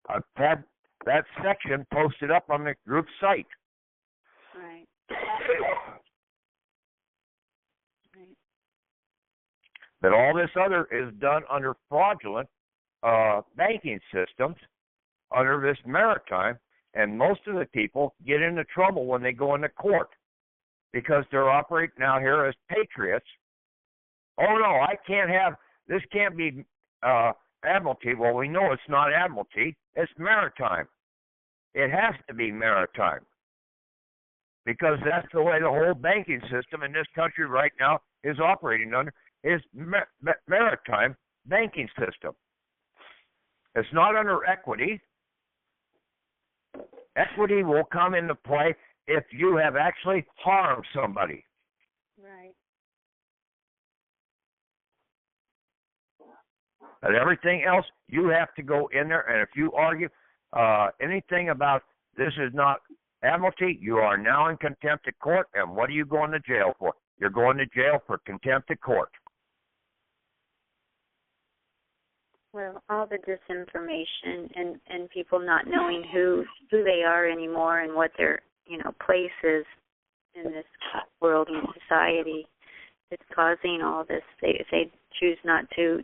I've had that section posted up on the group site. Right. That all this other is done under fraudulent banking systems, under this maritime, and most of the people get into trouble when they go into court because they're operating out here as patriots. Oh, no, I can't have, this can't be admiralty. Well, we know it's not admiralty. It's maritime. It has to be maritime because that's the way the whole banking system in this country right now is operating under, is maritime banking system. It's not under equity. Equity will come into play if you have actually harmed somebody. Right. But everything else, you have to go in there, and if you argue anything about this is not admiralty, you are now in contempt of court, and what are you going to jail for? You're going to jail for contempt of court. Well, all the disinformation and people not knowing who they are anymore and what their place is in this world and society, it's causing all this. If they choose not to,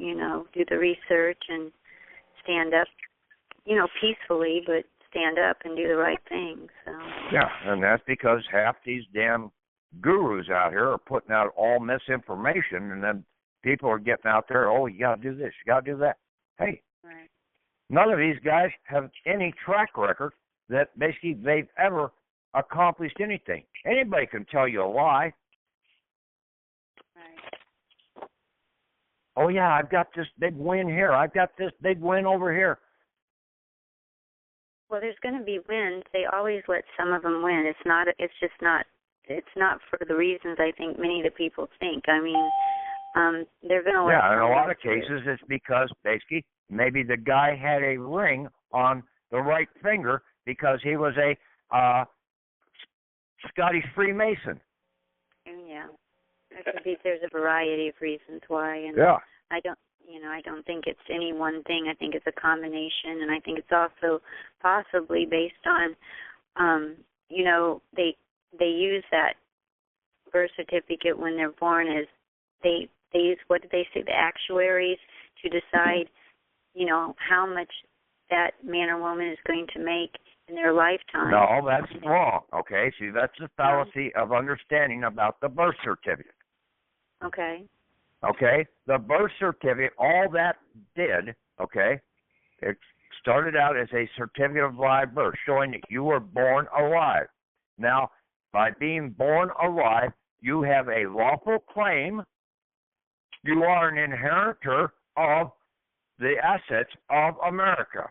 do the research and stand up, peacefully, but stand up and do the right thing. So. Yeah, and that's because half these damn gurus out here are putting out all misinformation, and then people are getting out there, oh, you got to do this, you got to do that. Hey, right. None of these guys have any track record that basically they've ever accomplished anything. Anybody can tell you a lie. Right. Oh, yeah, I've got this big win here. I've got this big win over here. Well, there's going to be wins. They always let some of them win. It's not for the reasons I think many of the people think. I mean, they're going to let. Yeah, in a lot of cases, it's because basically maybe the guy had a ring on the right finger because he was a Scottish Freemason. Yeah, there's a variety of reasons why, and yeah. I don't think it's any one thing. I think it's a combination, and I think it's also possibly based on, they use that birth certificate when they're born as they use, what did they say, the actuaries to decide, how much that man or woman is going to make in their lifetime. No, that's wrong. Okay, see, that's the fallacy of understanding about the birth certificate. Okay. Okay, the birth certificate, all that did, okay, it started out as a certificate of live birth, showing that you were born alive. Now, by being born alive, you have a lawful claim. You are an inheritor of the assets of America.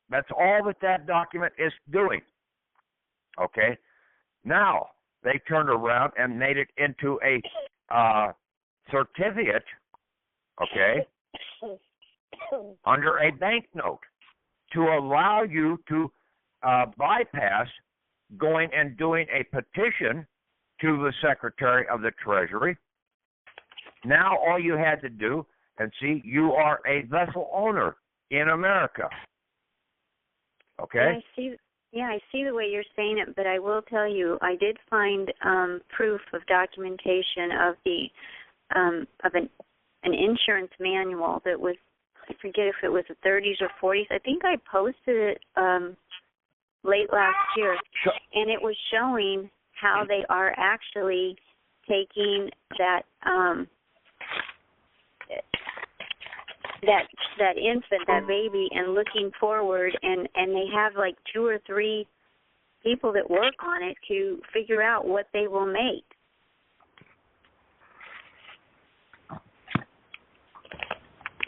That's all that document is doing. Okay? Now, they turned around and made it into a certificate, okay, under a banknote to allow you to bypass going and doing a petition to the Secretary of the Treasury. Now all you had to do, and see, you are a vessel owner in America. Okay? I see the way you're saying it, but I will tell you, I did find proof of documentation of the of an insurance manual that was, I forget if it was the 30s or 40s. I think I posted it late last year, and it was showing how they are actually taking that that infant, that baby, and looking forward, and they have like 2 or 3 people that work on it to figure out what they will make.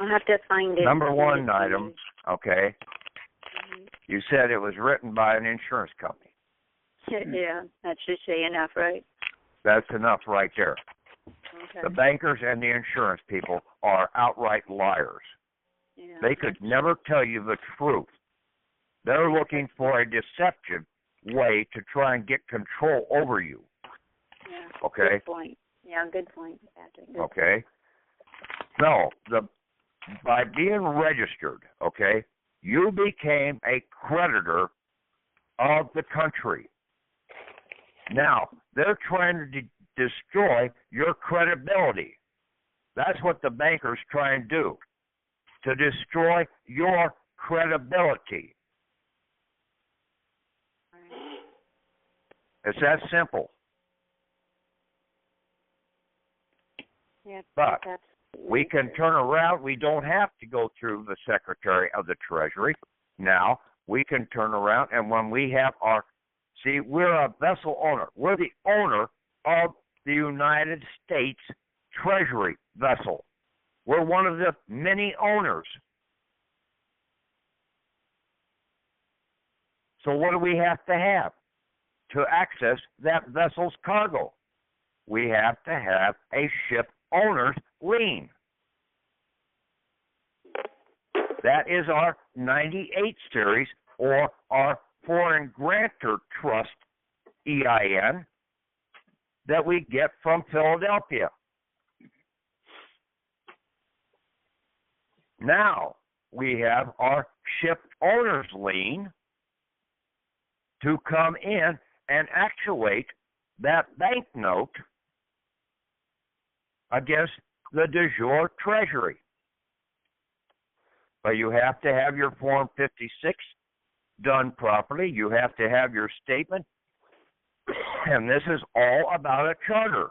I'll have to find it. Number one item, okay, you said it was written by an insurance company. Yeah, that should say enough, right? That's enough right there. Okay. The bankers and the insurance people are outright liars. Yeah. They could never tell you the truth. They're looking for a deceptive way to try and get control over you. Yeah. Okay? Good point. Yeah, good point, Patrick. Good okay? No, by being registered, okay, you became a creditor of the country. Now, they're trying to destroy your credibility. That's what the bankers try and do, to destroy your credibility. It's that simple. Yeah, but we can turn around. We don't have to go through the Secretary of the Treasury. Now, we can turn around, and when we have we're a vessel owner. We're the owner of the United States Treasury vessel. We're one of the many owners. So what do we have to access that vessel's cargo? We have to have a ship owner's lien. That is our 98 series, or our foreign grantor trust EIN that we get from Philadelphia. Now we have our ship owner's lien to come in and actuate that banknote against the de jure Treasury. But you have to have your Form 56 done properly. You have to have your statement. And this is all about a charter.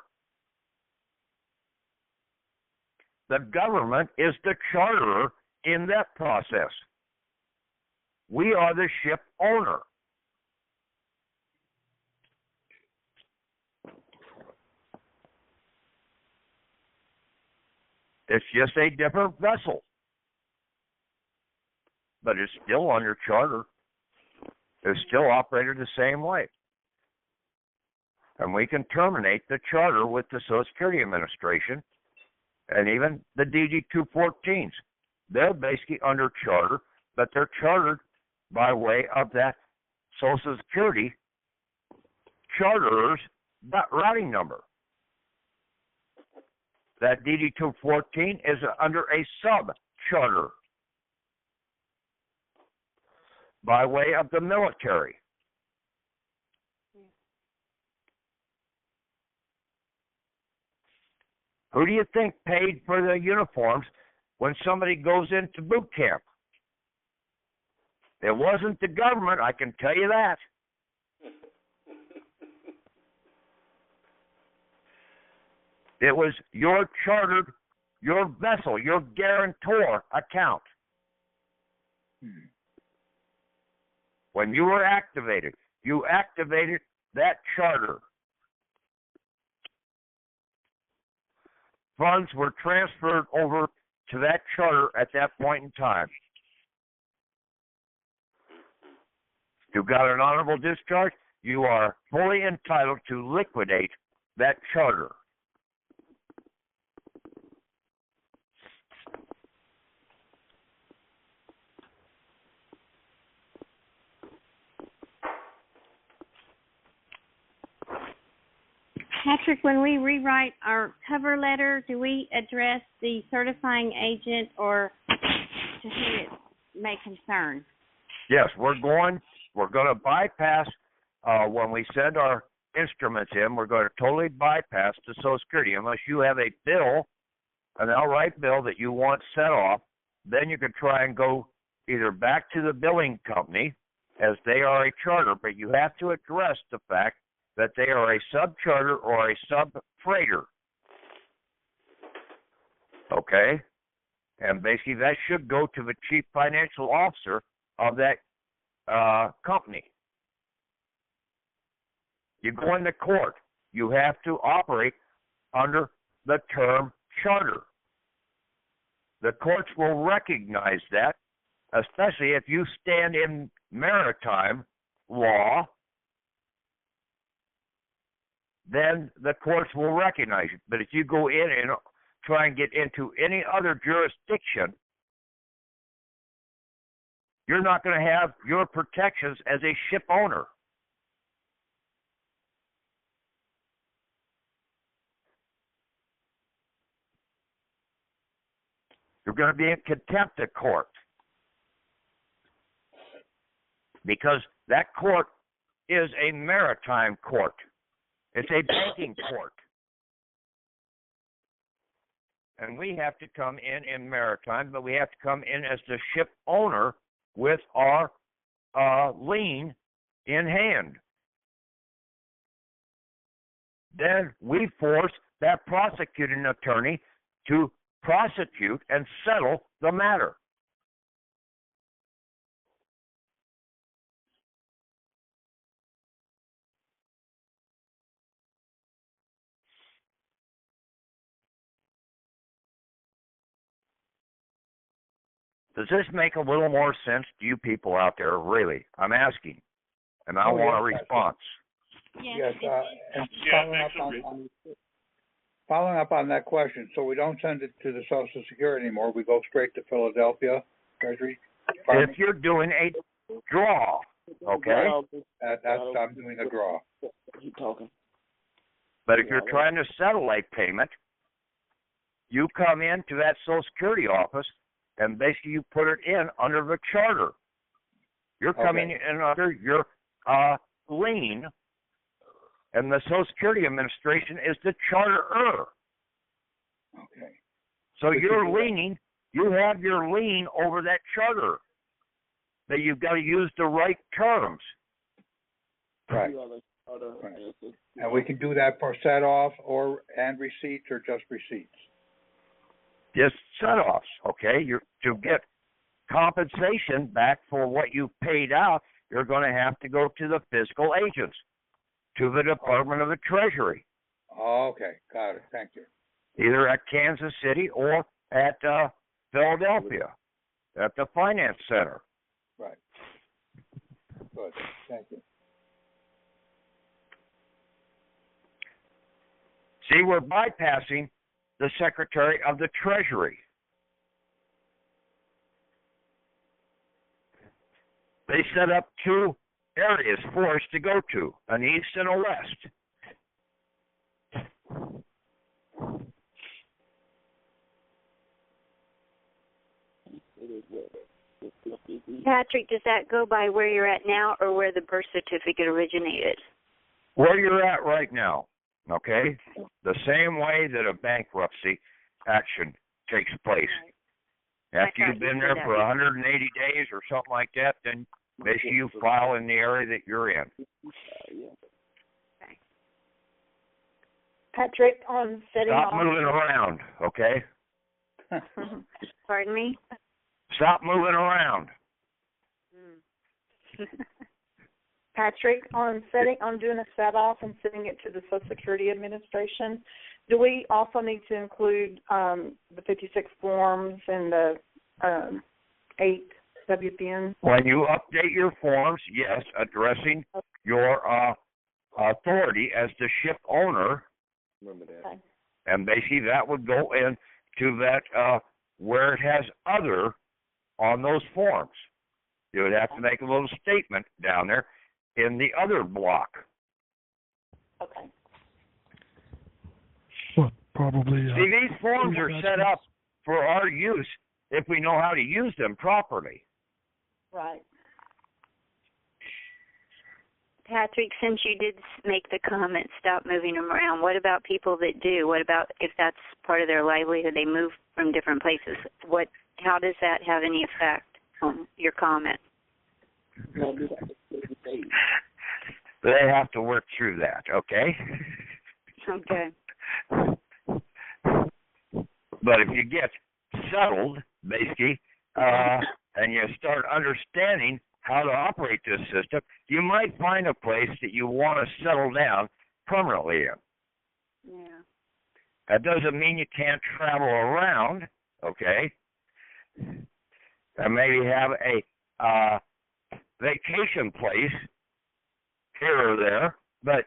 The government is the charterer in that process. We are the ship owner. It's just a different vessel, but it's still under charter. It's still operated the same way. And we can terminate the charter with the Social Security Administration and even the DD-214s. They're basically under charter, but they're chartered by way of that Social Security charterer's routing number. That DD-214 is under a sub-charter by way of the military. Who do you think paid for the uniforms when somebody goes into boot camp? It wasn't the government, I can tell you that. It was your chartered, your vessel, your guarantor account. When you were activated, you activated that charter. Funds were transferred over to that charter at that point in time. You got an honorable discharge, you are fully entitled to liquidate that charter. Patrick, when we rewrite our cover letter, do we address the certifying agent or to whom it may concern? Yes, we're going to bypass, when we send our instruments in, we're going to totally bypass the Social Security. Unless you have a bill, an outright bill that you want set off, then you can try and go either back to the billing company, as they are a charter, but you have to address the fact that they are a sub-charter or a sub-freighter. Okay? And basically that should go to the chief financial officer of that company. You go into court, you have to operate under the term charter. The courts will recognize that, especially if you stand in maritime law, then the courts will recognize it. But if you go in and try and get into any other jurisdiction, you're not going to have your protections as a ship owner. You're going to be in contempt of court, because that court is a maritime court. It's a banking court. And we have to come in maritime, but we have to come in as the ship owner with our lien in hand. Then we force that prosecuting attorney to prosecute and settle the matter. Does this make a little more sense to you people out there, really? I'm asking, and I want a response. Yes. And following up on that question, so we don't send it to the Social Security anymore. We go straight to Philadelphia Treasury Department? If you're doing a draw, okay? I'm doing a draw. Keep talking. But if you're trying to settle a payment, you come into that Social Security office, and basically you put it in under the charter. You're coming in under your lien, and the Social Security Administration is the charterer. Okay. So you're leaning, you have your lien over that charter, that you've got to use the right terms. Right. And we can do that for set off and receipts, or just receipts? Just set-offs, okay? To get compensation back for what you paid out, you're going to have to go to the fiscal agents, to the Department of the Treasury. Okay, got it. Thank you. Either at Kansas City or at Philadelphia, at the Finance Center. Right. Good. Thank you. See, we're bypassing the Secretary of the Treasury. They set up two areas for us to go to, an east and a west. Patrick, does that go by where you're at now or where the birth certificate originated? Where you're at right now, okay? The same way that a bankruptcy action takes place. After you've been there for 180 days or something like that, then basically you file in the area that you're in. Okay. Patrick, on setting Stop off. moving around, okay? Pardon me? Stop moving around. Patrick, on doing a set off and sending it to the Social Security Administration, do we also need to include the 56 forms and the 8 WPN? When you update your forms, yes, addressing your authority as the ship owner, Remember that. Okay. and basically that would go into that where it has other on those forms. You would have to make a little statement down there in the other block. Okay. Well, probably. See, these forms are set up for our use if we know how to use them properly. Right. Patrick, since you did make the comment, stop moving them around, what about people that do? What about if that's part of their livelihood, they move from different places? How does that have any effect on your comment? They have to work through that, okay? Okay. But if you get settled, basically, and you start understanding how to operate this system, you might find a place that you want to settle down permanently in. Yeah. That doesn't mean you can't travel around, okay? And maybe have a vacation place here or there, but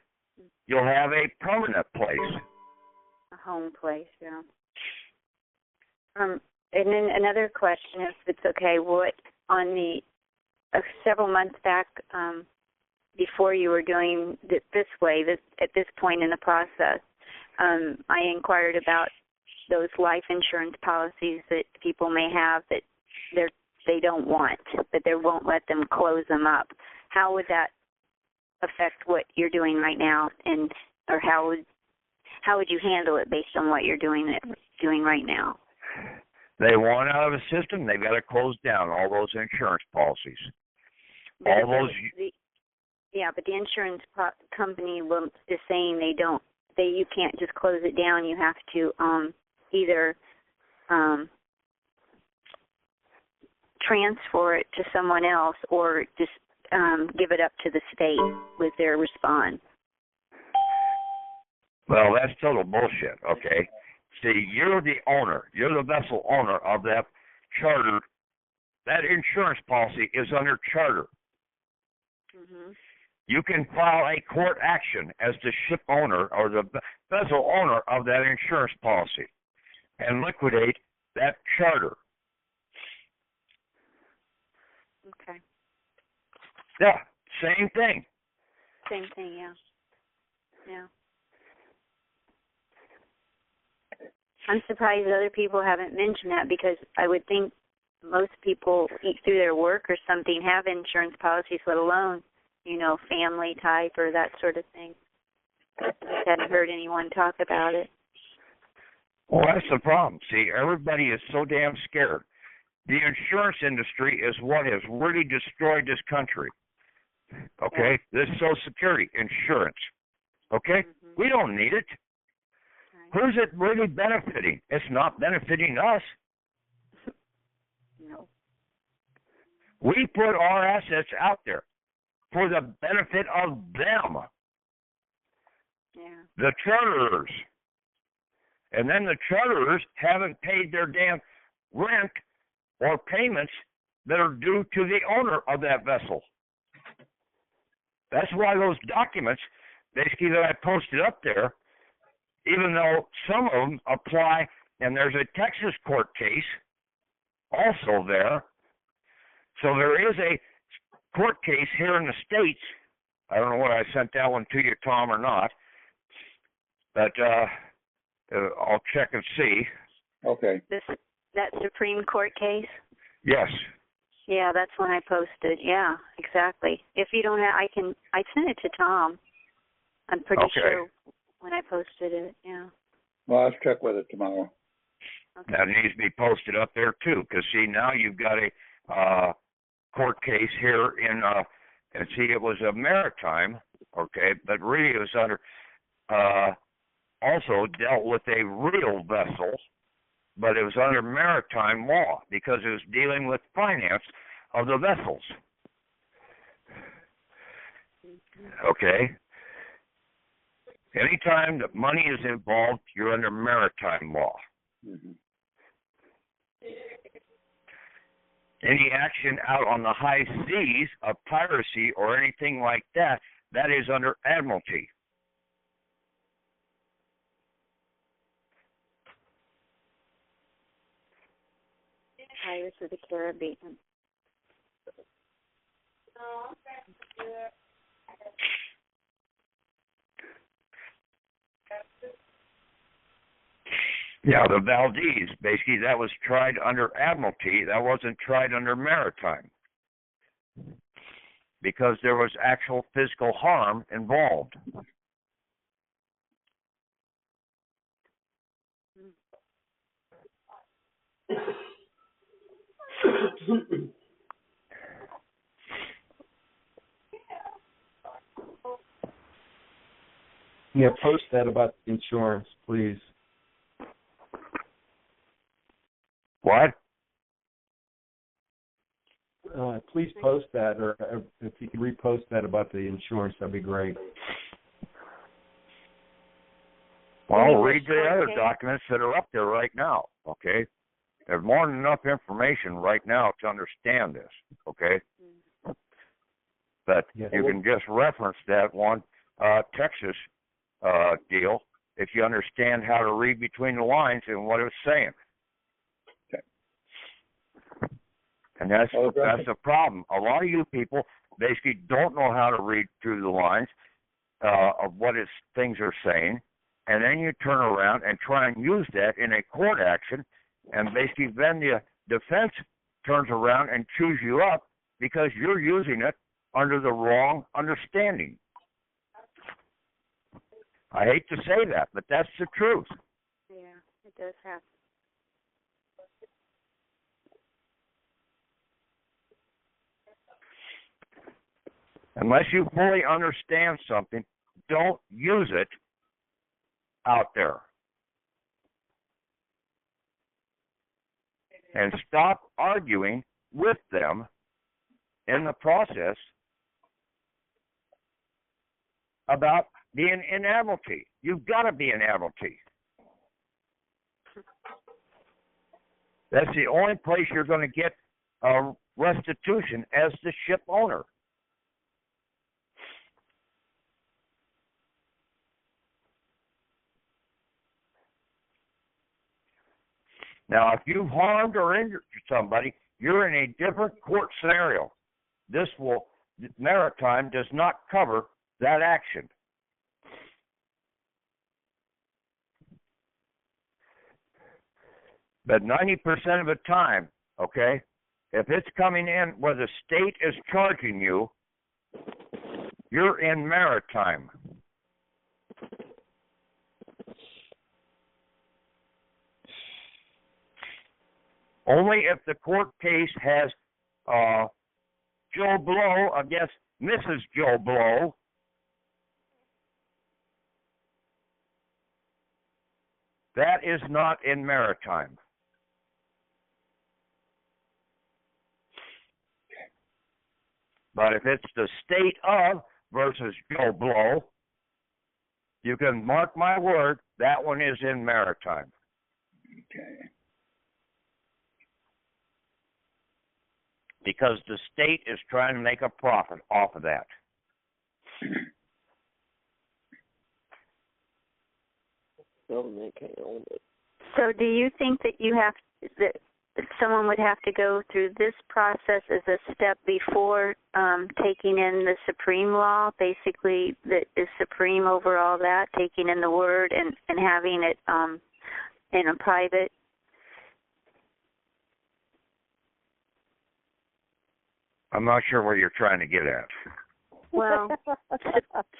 you'll have a permanent place. A home place, yeah. And then another question, if it's okay, what on the several months back, before you were doing this way, at this point in the process, I inquired about those life insurance policies that people may have that they don't want, that they won't let them close them up. How would that affect what you're doing right now, or how would you handle it based on what you're doing right now? They want out of the system, they've got to close down all those insurance policies. But the insurance company is saying you can't just close it down. You have to either transfer it to someone else or just give it up to the state with their response. Well, that's total bullshit, okay? See, you're the owner. You're the vessel owner of that charter. That insurance policy is under charter. Mm-hmm. You can file a court action as the ship owner or the vessel owner of that insurance policy and liquidate that charter. Okay. Yeah, same thing. Same thing, yeah. Yeah. I'm surprised other people haven't mentioned that because I would think most people, through their work or something, have insurance policies, let alone, family type or that sort of thing. I just hadn't heard anyone talk about it. Well, that's the problem. See, everybody is so damn scared. The insurance industry is what has really destroyed this country. Okay? This Social Security insurance. Okay? Mm-hmm. We don't need it. Right. Who's it really benefiting? It's not benefiting us. No. We put our assets out there for the benefit of them, the charterers. And then the charterers haven't paid their damn rent or payments that are due to the owner of that vessel. That's why those documents, basically, that I posted up there, even though some of them apply, and there's a Texas court case also there. So there is a court case here in the States. I don't know whether I sent that one to you, Tom, or not, but I'll check and see. Okay. That Supreme Court case? Yes. Yeah, that's when I posted. Yeah, exactly. If you don't have, I sent it to Tom. I'm pretty sure when I posted it. Yeah. Well, I'll check with it tomorrow. Okay. That needs to be posted up there too, because see, now you've got a court case here in, and see, it was a maritime, okay, but really it was under, also dealt with a real vessel, but it was under maritime law because it was dealing with finance of the vessels. Okay? Anytime that money is involved, you're under maritime law. Mm-hmm. Any action out on the high seas of piracy or anything like that, that is under admiralty. Pirates of the Caribbean. Yeah, the Valdez, basically, that was tried under admiralty. That wasn't tried under maritime because there was actual physical harm involved. Yeah, post that about insurance, please. What? Please post that, or if you could repost that about the insurance, that'd be great. Well, read the other documents that are up there right now, okay? There's more than enough information right now to understand this, okay? But you can just reference that one Texas deal if you understand how to read between the lines and what it's saying. Okay. And that's the problem. A lot of you people basically don't know how to read through the lines of what things are saying, and then you turn around and try and use that in a court action, and basically then the defense turns around and chews you up because you're using it under the wrong understanding. I hate to say that, but that's the truth. Yeah, it does happen. Unless you fully understand something, don't use it out there. And stop arguing with them in the process about being in admiralty. You've got to be in admiralty. That's the only place you're going to get a restitution as the ship owner. Now, if you've harmed or injured somebody, you're in a different court scenario. Maritime does not cover that action. But 90% of the time, okay, if it's coming in where the state is charging you, you're in maritime. Only if the court case has Joe Blow against Mrs. Joe Blow, that is not in maritime. But if it's the state of versus Joe Blow, you can mark my word, that one is in maritime. Okay. Because the state is trying to make a profit off of that. Government can't own it. So do you think that that someone would have to go through this process as a step before taking in the supreme law, basically that is supreme over all that, taking in the word and having it in a private? I'm not sure where you're trying to get at. Well,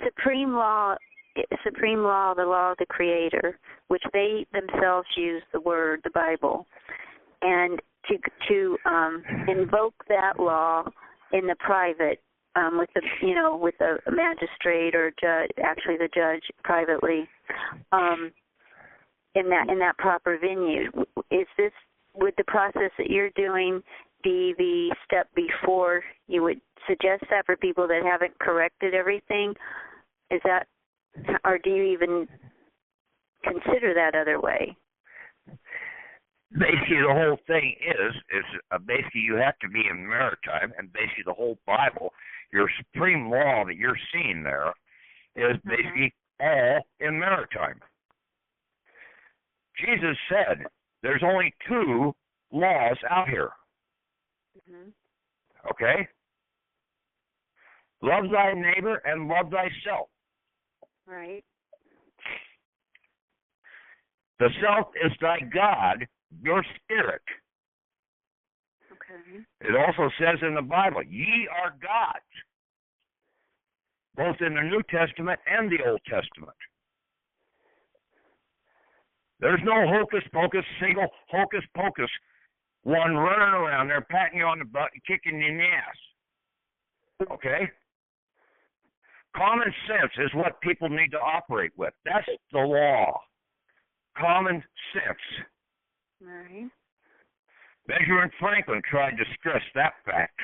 supreme law, the law of the Creator, which they themselves use the word, the Bible, and to invoke that law in the private with a magistrate or judge, actually the judge privately, in that proper venue. Would the process that you're doing be the step before you would suggest that for people that haven't corrected everything? Is that, or do you even consider that other way? Basically, the whole thing is basically you have to be in maritime, and basically the whole Bible, your supreme law that you're seeing there, is basically all in maritime. Jesus said there's only two laws out here. Okay? Love thy neighbor and love thyself. Right. The self is thy God, your spirit. Okay. It also says in the Bible, ye are gods, both in the New Testament and the Old Testament. There's no hocus pocus, single hocus pocus one running around there patting you on the butt and kicking you in the ass. Okay? Common sense is what people need to operate with. That's the law. Common sense. Right. Benjamin Franklin tried to stress that fact.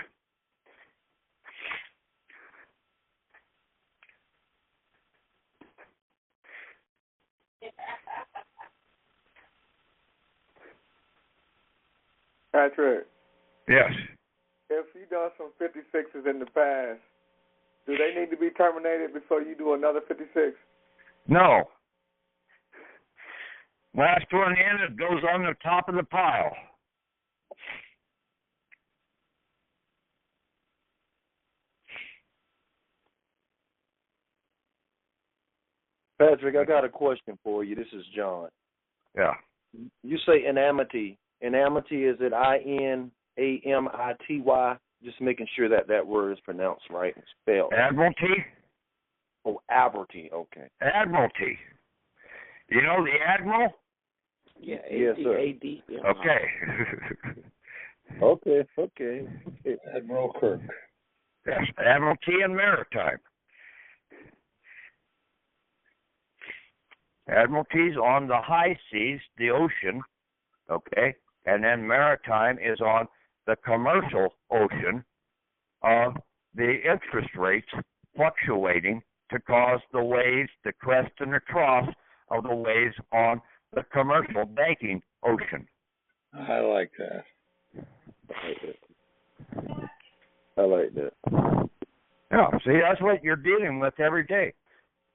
Patrick. Yes. If you done some 56s in the past, do they need to be terminated before you do another 56? No. Last one in, it goes on the top of the pile. Patrick, I got a question for you. This is John. Yeah. You say inamity. Inamity, is it INAMITY? Just making sure that word is pronounced right and spelled. Admiralty? Oh, Admiralty, okay. Admiralty. You know the Admiral? Yeah, yes, sir. Okay. Okay. Admiral Kirk. Yes, Admiralty and Maritime. Admiralty's on the high seas, the ocean, okay, and then maritime is on the commercial ocean of the interest rates fluctuating to cause the waves, the crest and the trough of the waves on the commercial banking ocean. I like that. I like that. Yeah, see, that's what you're dealing with every day.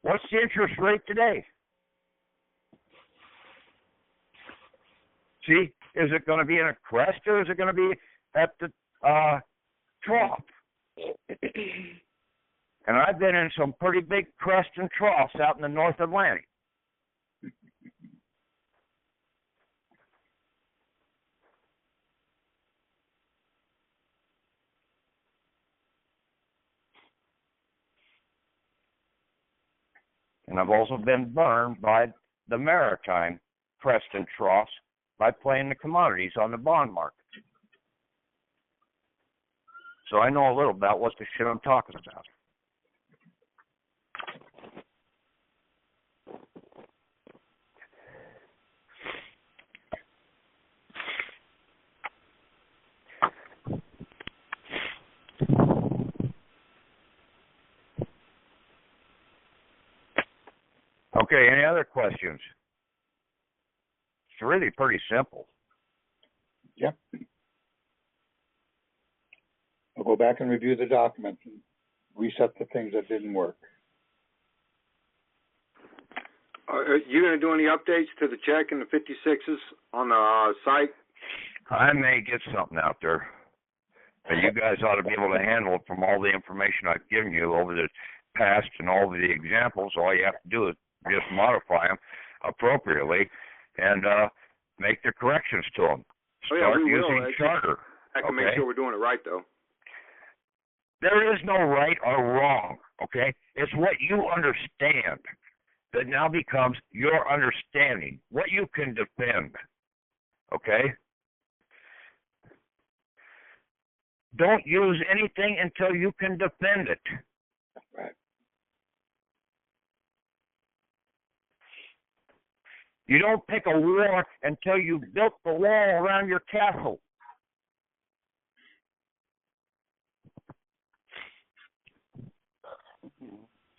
What's the interest rate today? See, is it going to be in a crest or is it going to be at the trough? And I've been in some pretty big crests and troughs out in the North Atlantic. And I've also been burned by the maritime crest and troughs by playing the commodities on the bond market. So I know a little about what the shit I'm talking about. Okay, any other questions? It's really pretty simple. Yep. I'll go back and review the documents and reset the things that didn't work. Are you going to do any updates to the check and the 56s on the site? I may get something out there. But you guys ought to be able to handle it from all the information I've given you over the past and all of the examples. All you have to do is just modify them appropriately and make the corrections to them. Start using Charter. I can make sure we're doing it right, though. There is no right or wrong, okay? It's what you understand that now becomes your understanding, what you can defend, okay? Don't use anything until you can defend it. Right. You don't pick a wall until you've built the wall around your castle.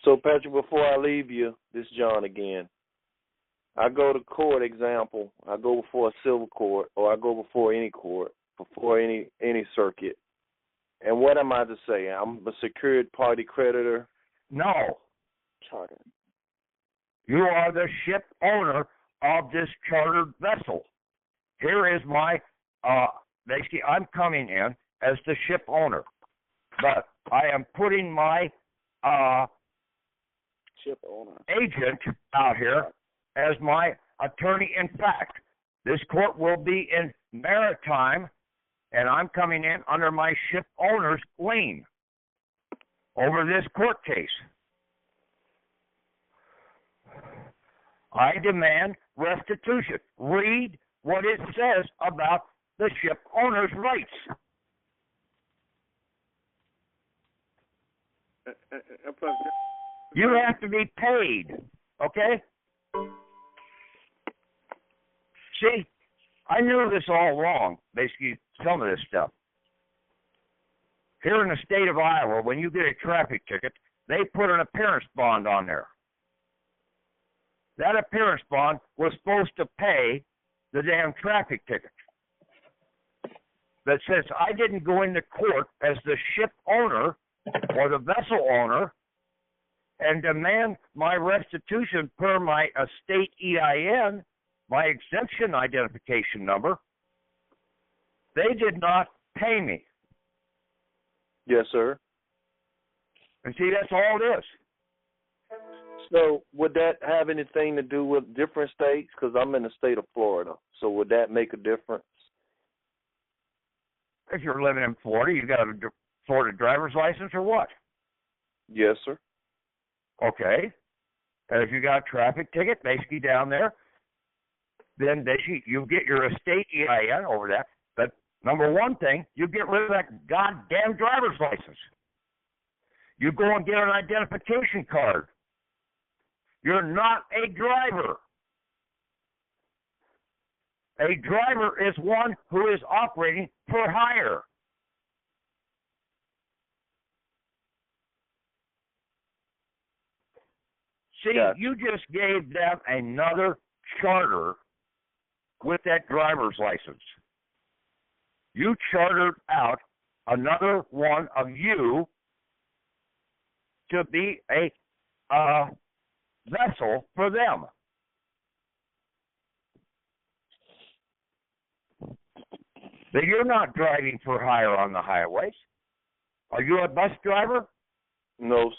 So, Patrick, before I leave you, this is John again. I go to court, example, I go before a civil court, or I go before any court, before any circuit. And what am I to say? I'm a secured party creditor? No. Charter. You are the ship owner of this chartered vessel. Here is my, basically, I'm coming in as the ship owner, but I am putting my ship owner agent out here as my attorney in fact. This court will be in maritime, and I'm coming in under my ship owner's lien over this court case. I demand restitution. Read what it says about the ship owner's rights. You have to be paid, okay? See, I knew this all wrong, basically, some of this stuff. Here in the state of Iowa, when you get a traffic ticket, they put an appearance bond on there. That appearance bond was supposed to pay the damn traffic ticket. But since I didn't go into court as the ship owner or the vessel owner and demand my restitution per my estate EIN, my exemption identification number, they did not pay me. Yes, sir. And see, that's all it is. So would that have anything to do with different states? Because I'm in the state of Florida. So would that make a difference? If you're living in Florida, you got a Florida driver's license or what? Yes, sir. Okay. And if you got a traffic ticket, basically down there, then basically you get your estate EIN over that. But number one thing, you get rid of that goddamn driver's license. You go and get an identification card. You're not a driver. A driver is one who is operating for hire. See, you just gave them another charter with that driver's license. You chartered out another one of you to be a vessel for them. But you're not driving for hire on the highways. Are you a bus driver? No, sir.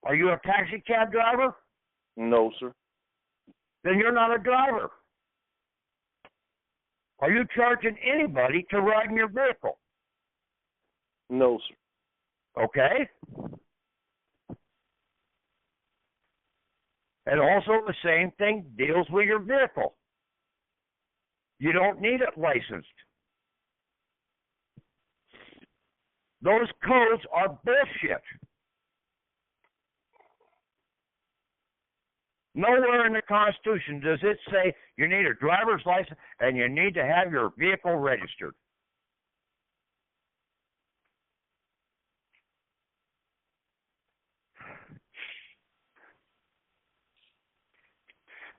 Are you a taxi cab driver? No, sir. Then you're not a driver. Are you charging anybody to ride in your vehicle? No, sir. Okay. And also the same thing deals with your vehicle. You don't need it licensed. Those codes are bullshit. Nowhere in the Constitution does it say you need a driver's license and you need to have your vehicle registered.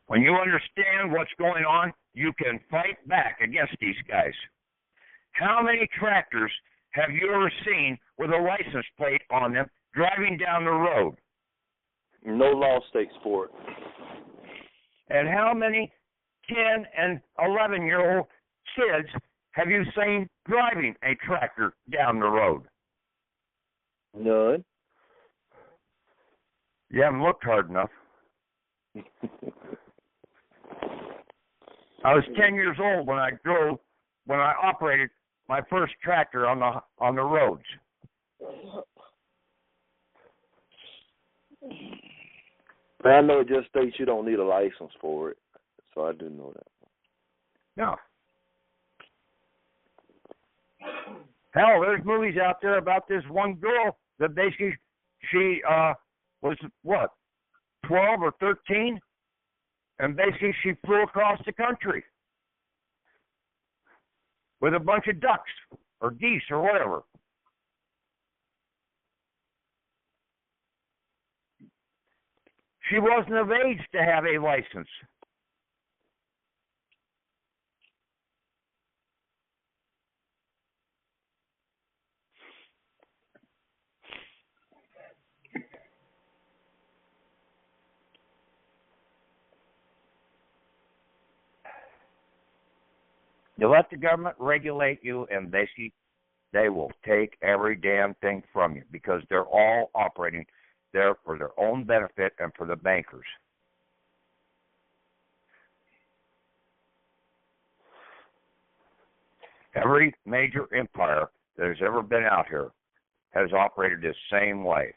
When you understand what's going on, you can fight back against these guys. How many tractors have you ever seen with a license plate on them driving down the road? No law stakes for it. And how many 10 and 11-year-old kids have you seen driving a tractor down the road? None. You haven't looked hard enough. I was 10 years old when I operated my first tractor on the roads. But I know it just states you don't need a license for it, so I do know that. No. Hell, there's movies out there about this one girl that basically she was what, 12 or 13, and basically she flew across the country with a bunch of ducks or geese or whatever. She wasn't of age to have a license. You let the government regulate you, and basically they will take every damn thing from you because they're all operating there for their own benefit and for the bankers. Every major empire that has ever been out here has operated this same way.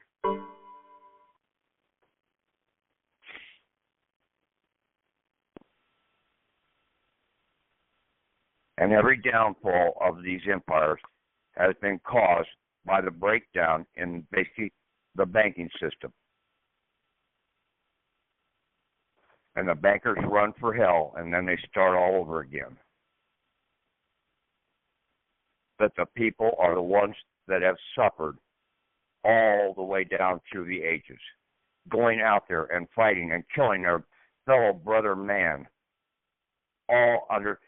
And every downfall of these empires has been caused by the breakdown in basically the banking system. And the bankers run for hell, and then they start all over again. But the people are the ones that have suffered all the way down through the ages, going out there and fighting and killing their fellow brother man, all under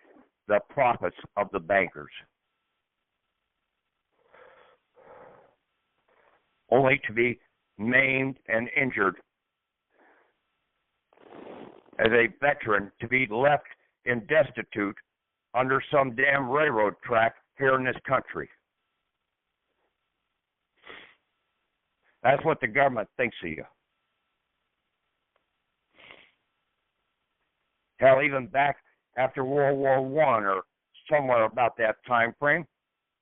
the profits of the bankers, only to be maimed and injured as a veteran, to be left in destitute under some damn railroad track here in this country. That's what the government thinks of you. Hell, even back after World War I or somewhere about that time frame,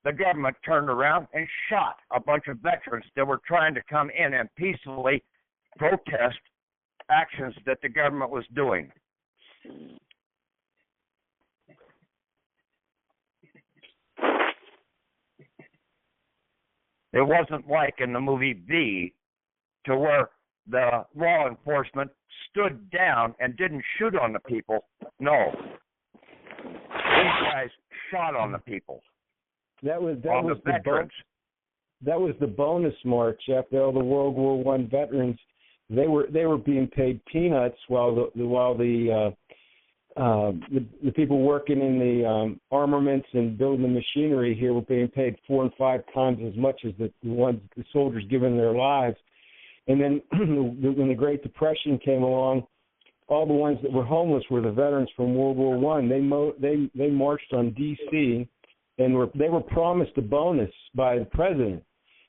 the government turned around and shot a bunch of veterans that were trying to come in and peacefully protest actions that the government was doing. It wasn't like in the movie V, to where the law enforcement stood down and didn't shoot on the people. No. These guys shot on the people. That was the veterans. That was the bonus march after all the World War I veterans. They were being paid peanuts while the people working in the armaments and building the machinery here were being paid 4 and 5 times as much as the soldiers giving their lives. And then when the Great Depression came along, all the ones that were homeless were the veterans from World War I. They marched on D.C. and they were promised a bonus by the president.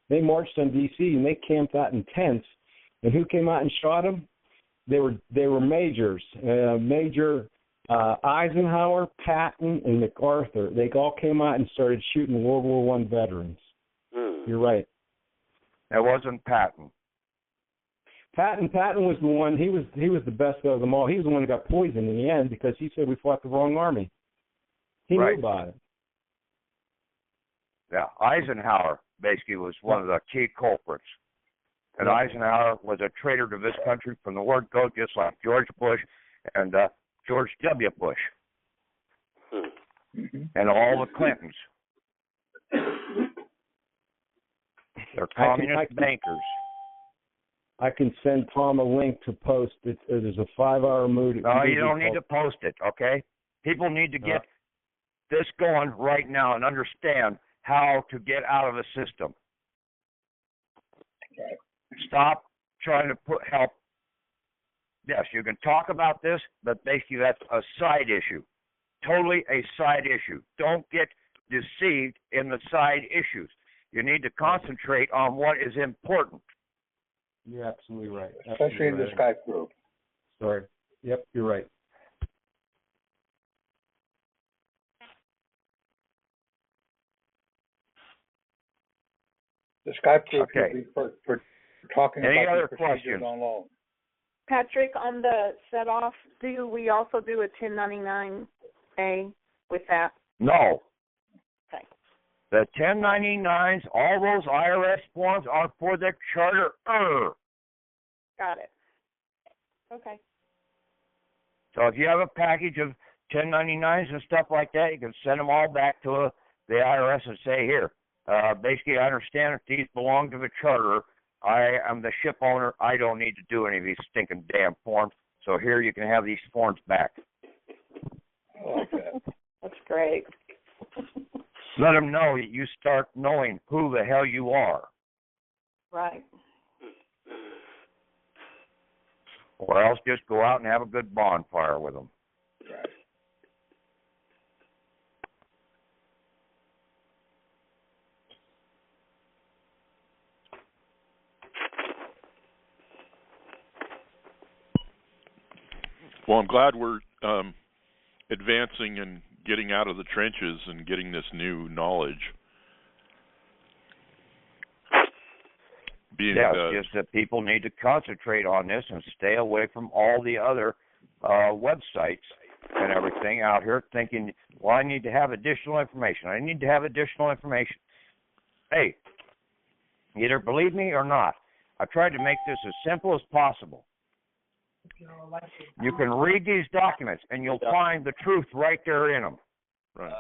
They marched on D.C. and they camped out in tents. And who came out and shot them? They were majors, Major Eisenhower, Patton, and MacArthur. They all came out and started shooting World War I veterans. You're right. That wasn't Patton. Patton was the one. He was the best of them all. He was the one that got poisoned in the end because he said we fought the wrong army. He knew about it. Yeah, Eisenhower basically was one of the key culprits. And Eisenhower was a traitor to this country from the word go, just like George Bush and George W. Bush. And all the Clintons. They're communist bankers. I can send Tom a link to post it. There's a 5-hour movie. No, you don't need to post it, okay? People need to get this going right now and understand how to get out of the system. Stop trying to help. Yes, you can talk about this, but basically that's a side issue. Totally a side issue. Don't get deceived in the side issues. You need to concentrate on what is important. You're absolutely right. Especially in the Skype group. Sorry. Yep, you're right. The Skype group will be for talking Any about other the procedures questions? on loan. Patrick, on the set off, do we also do a 1099-A with that? No. Okay. The 1099s, all those IRS forms are for the charterer. Got it. Okay. So if you have a package of 1099s and stuff like that, you can send them all back to the IRS and say, here, basically I understand if these belong to the charterer, I am the ship owner, I don't need to do any of these stinking damn forms, so here you can have these forms back. Okay. That's great. Let them know that you start knowing who the hell you are. Right. Or else just go out and have a good bonfire with them. Right. Well, I'm glad we're advancing and getting out of the trenches and getting this new knowledge. Just that people need to concentrate on this and stay away from all the other websites and everything out here thinking, well, I need to have additional information. I need to have additional information. Hey, either believe me or not, I tried to make this as simple as possible. You can read these documents, and you'll find the truth right there in them. Right.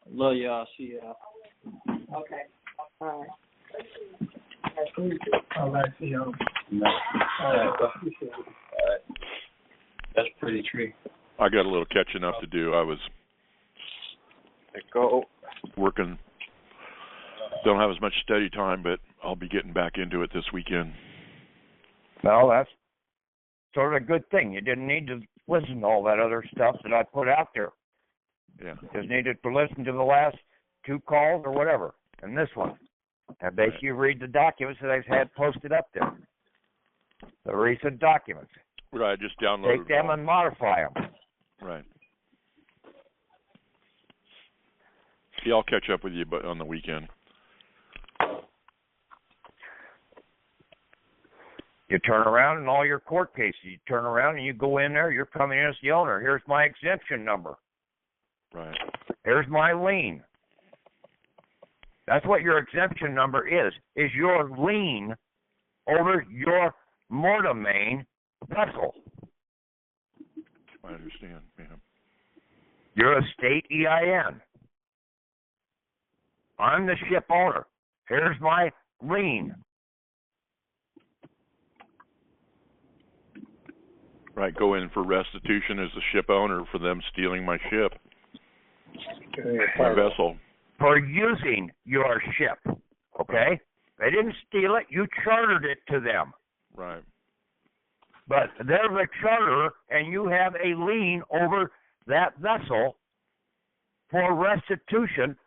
Love y'all. See y'all. Okay. All right. All right. See y'all. All right. That's pretty tree. I got a little catching up to do. I was working. Don't have as much study time, but I'll be getting back into it this weekend. Well, that's sort of a good thing. You didn't need to listen to all that other stuff that I put out there. Yeah. You just needed to listen to the last 2 calls or whatever, and this one. And basically read the documents that I've had posted up there. The recent documents. Right, just download Take them and modify them. Right. Yeah, I'll catch up with you on the weekend. You turn around in all your court cases. You turn around and you go in there. You're coming in as the owner. Here's my exemption number. Right. Here's my lien. That's what your exemption number is your lien over your mortmain vessel. I understand. Yeah. You're a state EIN. I'm the ship owner. Here's my lien. Right, go in for restitution as the ship owner for them stealing my ship, my vessel. For using your ship, okay? They didn't steal it. You chartered it to them. Right. But they're the charterer, and you have a lien over that vessel for restitution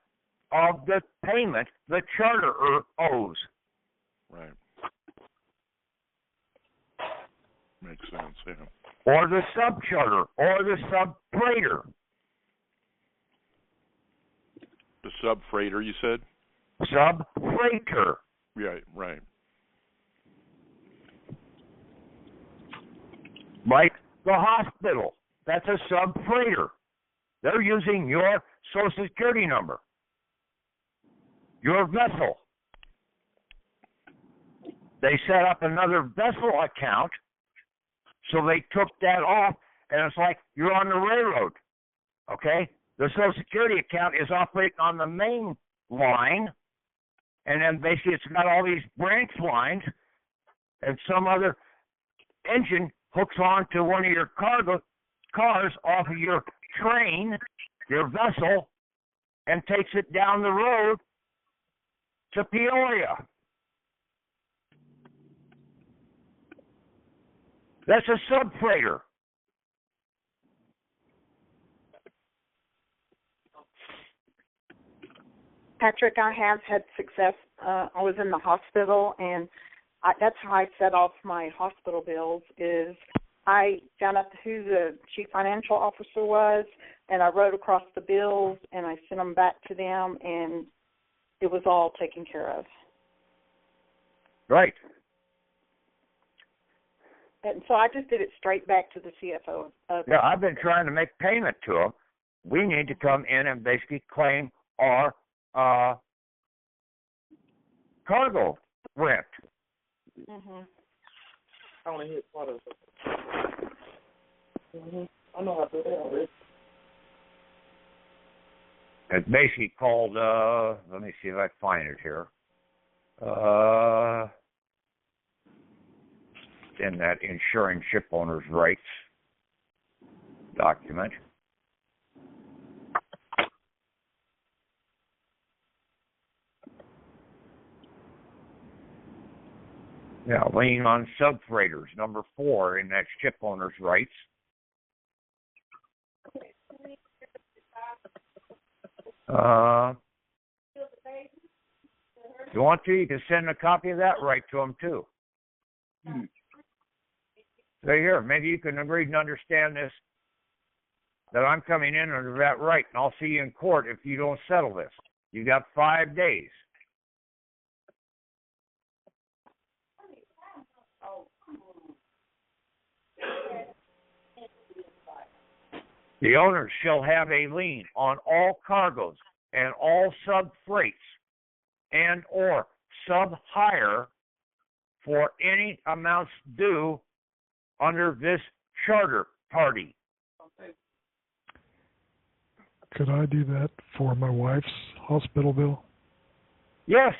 of the payment the charterer owes. Right. Makes sense, yeah. Or the subcharter, or the sub-freighter. The sub-freighter, you said? Sub-freighter. Right, right. Like the hospital. That's a sub-freighter. They're using your Social Security number. Your vessel. They set up another vessel account, so they took that off, and it's like you're on the railroad, okay? The Social Security account is operating on the main line, and then basically it's got all these branch lines and some other engine hooks onto one of your cars off of your train, your vessel, and takes it down the road to Peoria. That's a subfreighter. Patrick, I have had success. I was in the hospital, and that's how I set off my hospital bills. Is I found out who the chief financial officer was, and I wrote across the bills, and I sent them back to them, and it was all taken care of. Right. And so I just did it straight back to the CFO. Yeah, I've been trying to make payment to them. We need to come in and basically claim our cargo rent. Mm-hmm. I only hit part of it. I know how to do that already. It's basically called, let me see if I can find it here. In that insuring ship owner's rights document. Yeah, lien on subfreighters, number 4 in that ship owner's rights. If you want to, you can send a copy of that right to them too. So here, maybe you can read and understand this, that I'm coming in under that right, and I'll see you in court if you don't settle this. You got 5 days. The owners shall have a lien on all cargoes and all sub-freights and or sub-hire for any amounts due under this charter party. Could I do that for my wife's hospital bill? Yes,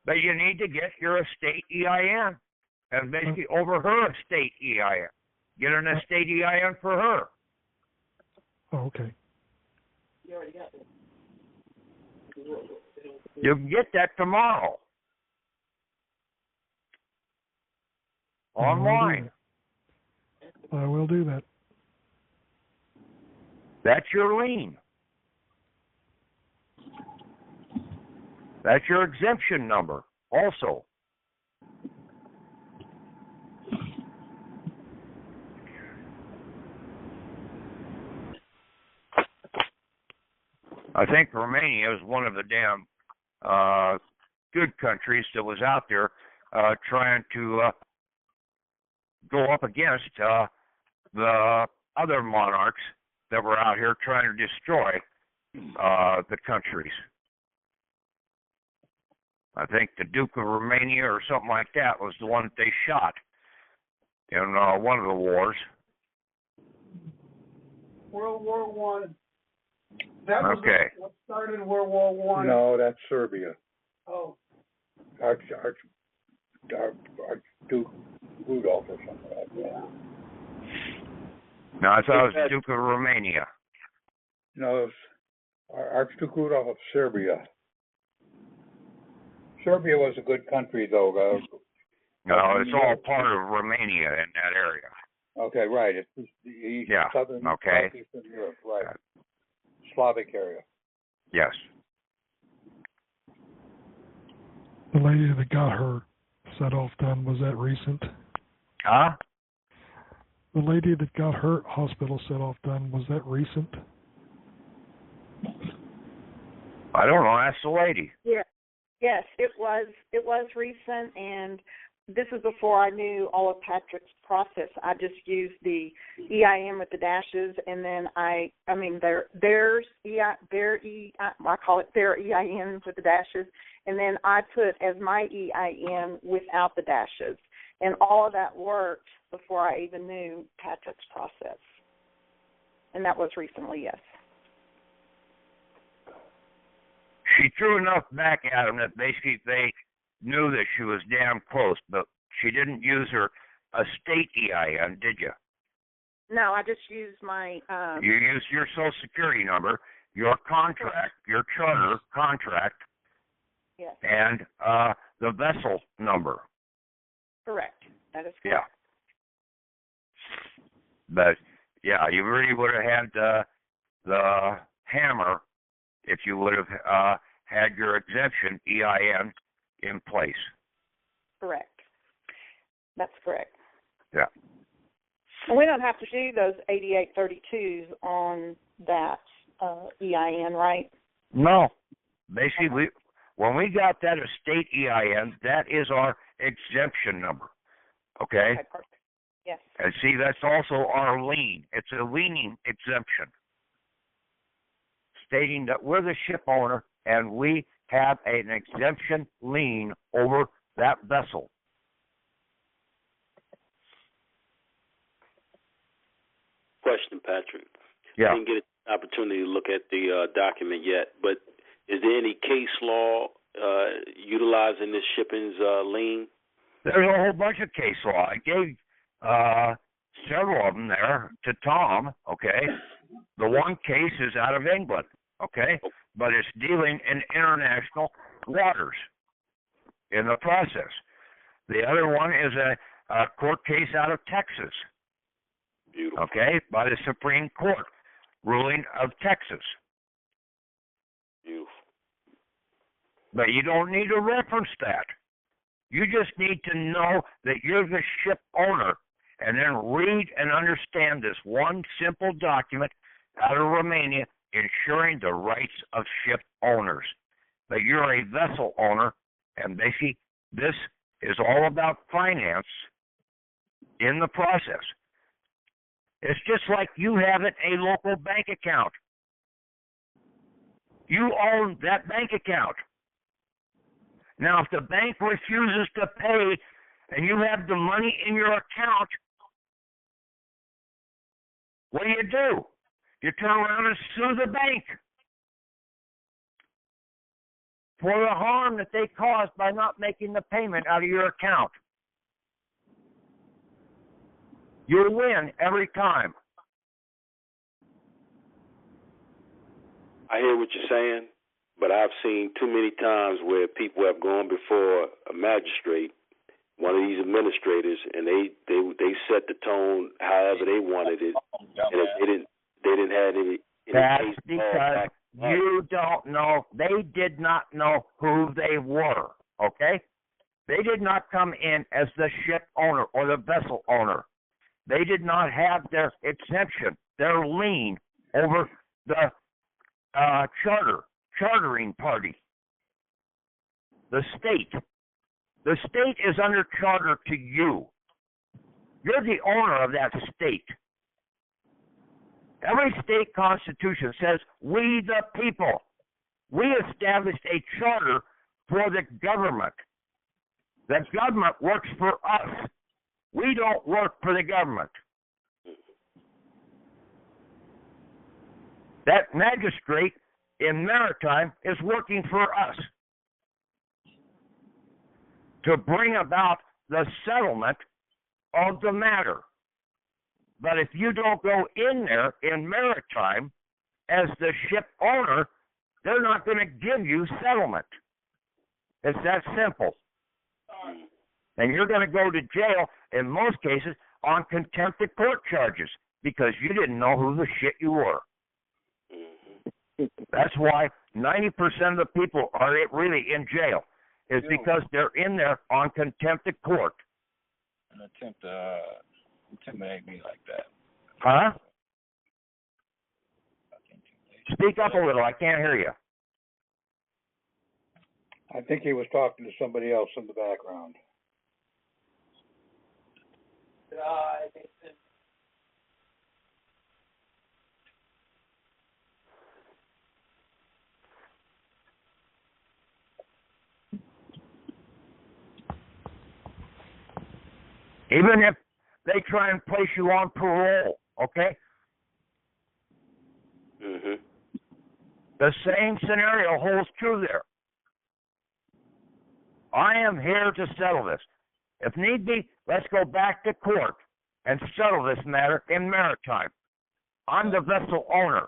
but you need to get your estate EIN and basically over her estate EIN. Get an estate EIN for her. Oh, okay. You can get that tomorrow. Online. I will do that. That's your lien. That's your exemption number also. I think Romania is one of the damn good countries that was out there trying to go up against the other monarchs that were out here trying to destroy the countries. I think the Duke of Romania or something like that was the one that they shot in one of the wars. World War One. That was okay. What started World War One. No, that's Serbia. Oh. Archduke Rudolph or something like that. No, I thought it was Duke of Romania. No, it was Archduke Rudolph of Serbia. Serbia was a good country, though. No, it's all part of Romania in that area. Okay, right. It's the east, southern, southeastern Europe, right. Slavic area. Yes. The lady that got her set off done, was that recent? Huh? The lady that got her hospital set off done, was that recent? I don't know. Ask the lady. Yeah. Yes, it was recent, and this is before I knew all of Patrick's process. I just used the EIN with the dashes, and then I call it their EIN with the dashes, and then I put as my EIN without the dashes, and all of that worked before I even knew Patrick's process, and that was recently, yes. She threw enough back at him that basically they knew that she was damn close, but She didn't use her estate EIN, did you? No, I just used my. You used your Social Security number, your contract, your charter contract, Yes. and the vessel number. Correct. That is correct. Yeah. But yeah, you really would have had the hammer if you would have had your exemption EIN in place. Correct. That's correct. Yeah. And we don't have to do those 8832s on that EIN, right? No. Basically, when we got that estate EIN, that is our exemption number. Okay? Okay, perfect. Yes. And see, that's also our lien. It's a liening exemption, stating that we're the ship owner and we have an exemption lien over that vessel. Question, Patrick. Yeah. I didn't get an opportunity to look at the document yet, but is there any case law utilizing this shipping's lien? There's a whole bunch of case law. I gave several of them there to Tom, okay? The one case is out of England, okay? But it's dealing in international waters in the process. The other one is a court case out of Texas. Beautiful. Okay, by the Supreme Court ruling of Texas. Beautiful. But you don't need to reference that. You just need to know that you're the ship owner and then read and understand this one simple document out of Romania, ensuring the rights of ship owners. That you're a vessel owner, and basically this is all about finance in the process. It's just like you having a local bank account. You own that bank account. Now, if the bank refuses to pay and you have the money in your account, what do? You turn around and sue the bank for the harm that they caused by not making the payment out of your account. You'll win every time. I hear what you're saying, but I've seen too many times where people have gone before a magistrate, one of these administrators, and they set the tone however they wanted it, and they didn't have any. That's because you don't know. They did not know who they were. Okay, they did not come in as the ship owner or the vessel owner. They did not have their exemption, their lien over the chartering party, the state. The state is under charter to you. You're the owner of that state. Every state constitution says, we the people. We established a charter for the government. The government works for us. We don't work for the government. That magistrate in maritime is working for us to bring about the settlement of the matter. But if you don't go in there in maritime as the ship owner, they're not going to give you settlement. It's that simple. And you're going to go to jail in most cases on contempt of court charges because you didn't know who the shit you were. That's why 90% of the people are really in jail, is because they're in there on contempt of court. An attempt to intimidate me like that. Huh? Speak up a little. I can't hear you. I think he was talking to somebody else in the background. Even if they try and place you on parole, okay? Mm-hmm. The same scenario holds true there. I am here to settle this. If need be, let's go back to court and settle this matter in maritime. I'm the vessel owner.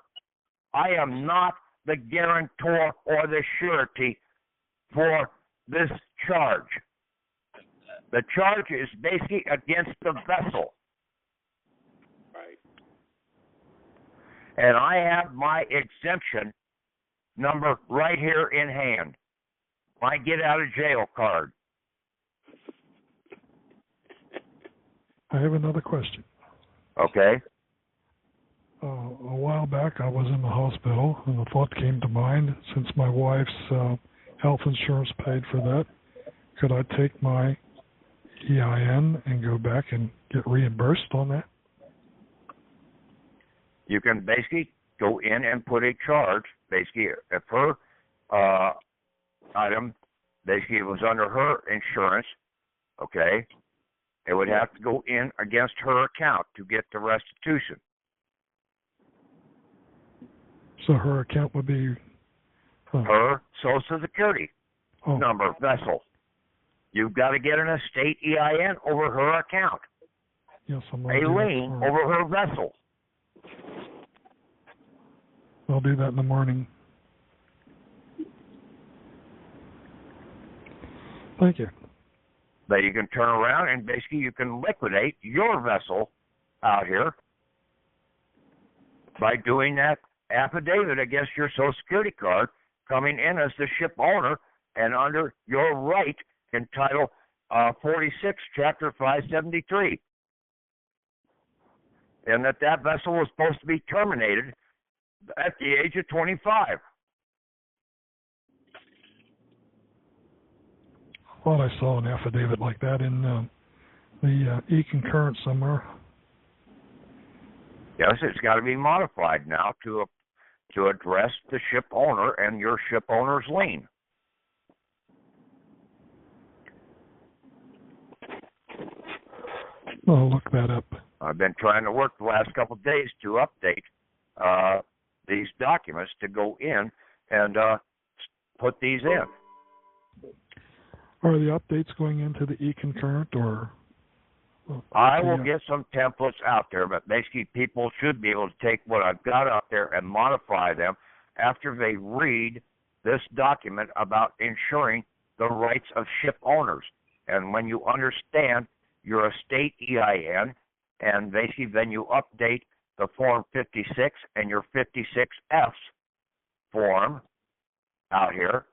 I am not the guarantor or the surety for this charge. The charge is basically against the vessel. Right. And I have my exemption number right here in hand. My get out of jail card. I have another question. Okay. A while back, I was in the hospital, and the thought came to mind, since my wife's health insurance paid for that, could I take my EIN and go back and get reimbursed on that? You can basically go in and put a charge, basically, if her item, basically, was under her insurance, okay, it would have to go in against her account to get the restitution. So her account would be... Her Social Security number, vessel. You've got to get an estate EIN over her account. Yes, I'm a lien over her vessel. I'll do that in the morning. Thank you. That you can turn around and basically you can liquidate your vessel out here by doing that affidavit against your Social Security card, coming in as the ship owner and under your right in Title 46, Chapter 573. And that vessel was supposed to be terminated at the age of 25. I thought I saw an affidavit like that in the e-concurrence somewhere. Yes, it's got to be modified now to address the ship owner and your ship owner's lien. I'll look that up. I've been trying to work the last couple of days to update these documents to go in and put these in. Are the updates going into the e-concurrent or? I will get some templates out there, but basically people should be able to take what I've got out there and modify them after they read this document about ensuring the rights of ship owners. And when you understand your estate EIN, and basically then you update the Form 56 and your 56F form out here,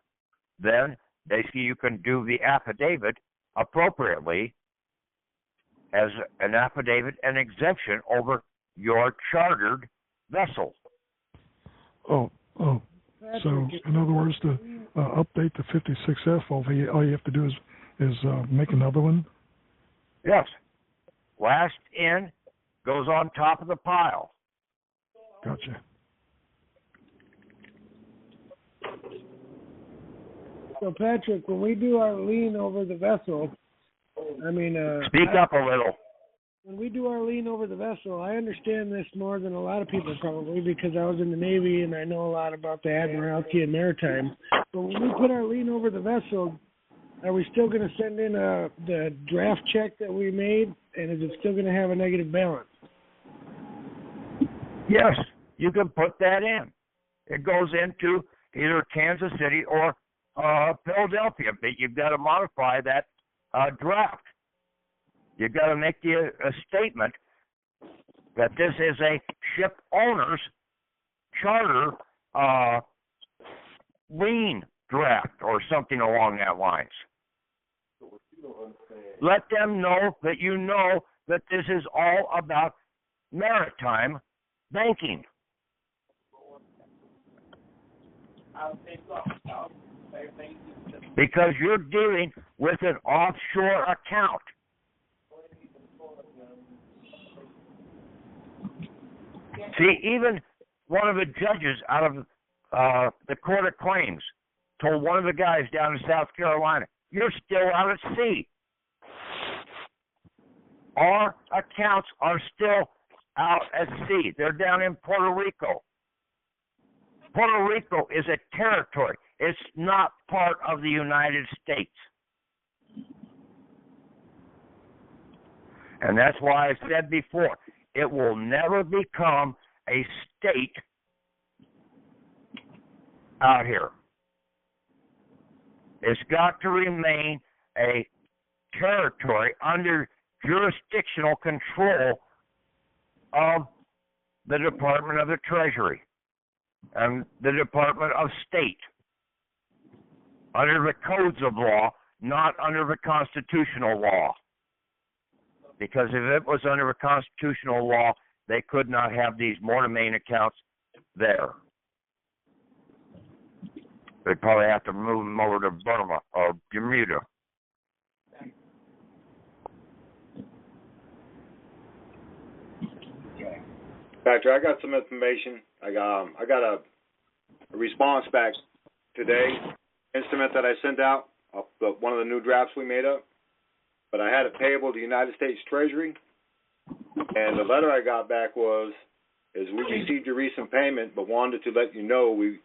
then basically you can do the affidavit appropriately as an affidavit and exemption over your chartered vessel. Oh. So, in other words, to update the 56F, all you have to do is make another one? Yes. Last in goes on top of the pile. Gotcha. So, Patrick, when we do our lien over the vessel, Speak up a little. When we do our lien over the vessel, I understand this more than a lot of people probably because I was in the Navy and I know a lot about the Admiralty and maritime. But when we put our lien over the vessel, are we still going to send in the draft check that we made, and is it still going to have a negative balance? Yes, you can put that in. It goes into either Kansas City or Philadelphia, but you've got to modify that draft. You've got to make a statement that this is a ship owner's charter lien draft or something along that lines. Let them know that you know that this is all about maritime banking. Because you're dealing with an offshore account. See, even one of the judges out of the Court of Claims told one of the guys down in South Carolina, you're still out at sea. Our accounts are still out at sea. They're down in Puerto Rico. Puerto Rico is a territory. It's not part of the United States. And that's why I said before, it will never become a state out here. It's got to remain a territory under jurisdictional control of the Department of the Treasury and the Department of State, under the codes of law, not under the constitutional law. Because if it was under the constitutional law, they could not have these mortmain accounts there. They'd probably have to move them over to Burma or Bermuda. Patrick, I got some information. I got a response back today, instrument that I sent out, one of the new drafts we made up. But I had it payable to the United States Treasury, and the letter I got back is we received your recent payment, but wanted to let you know we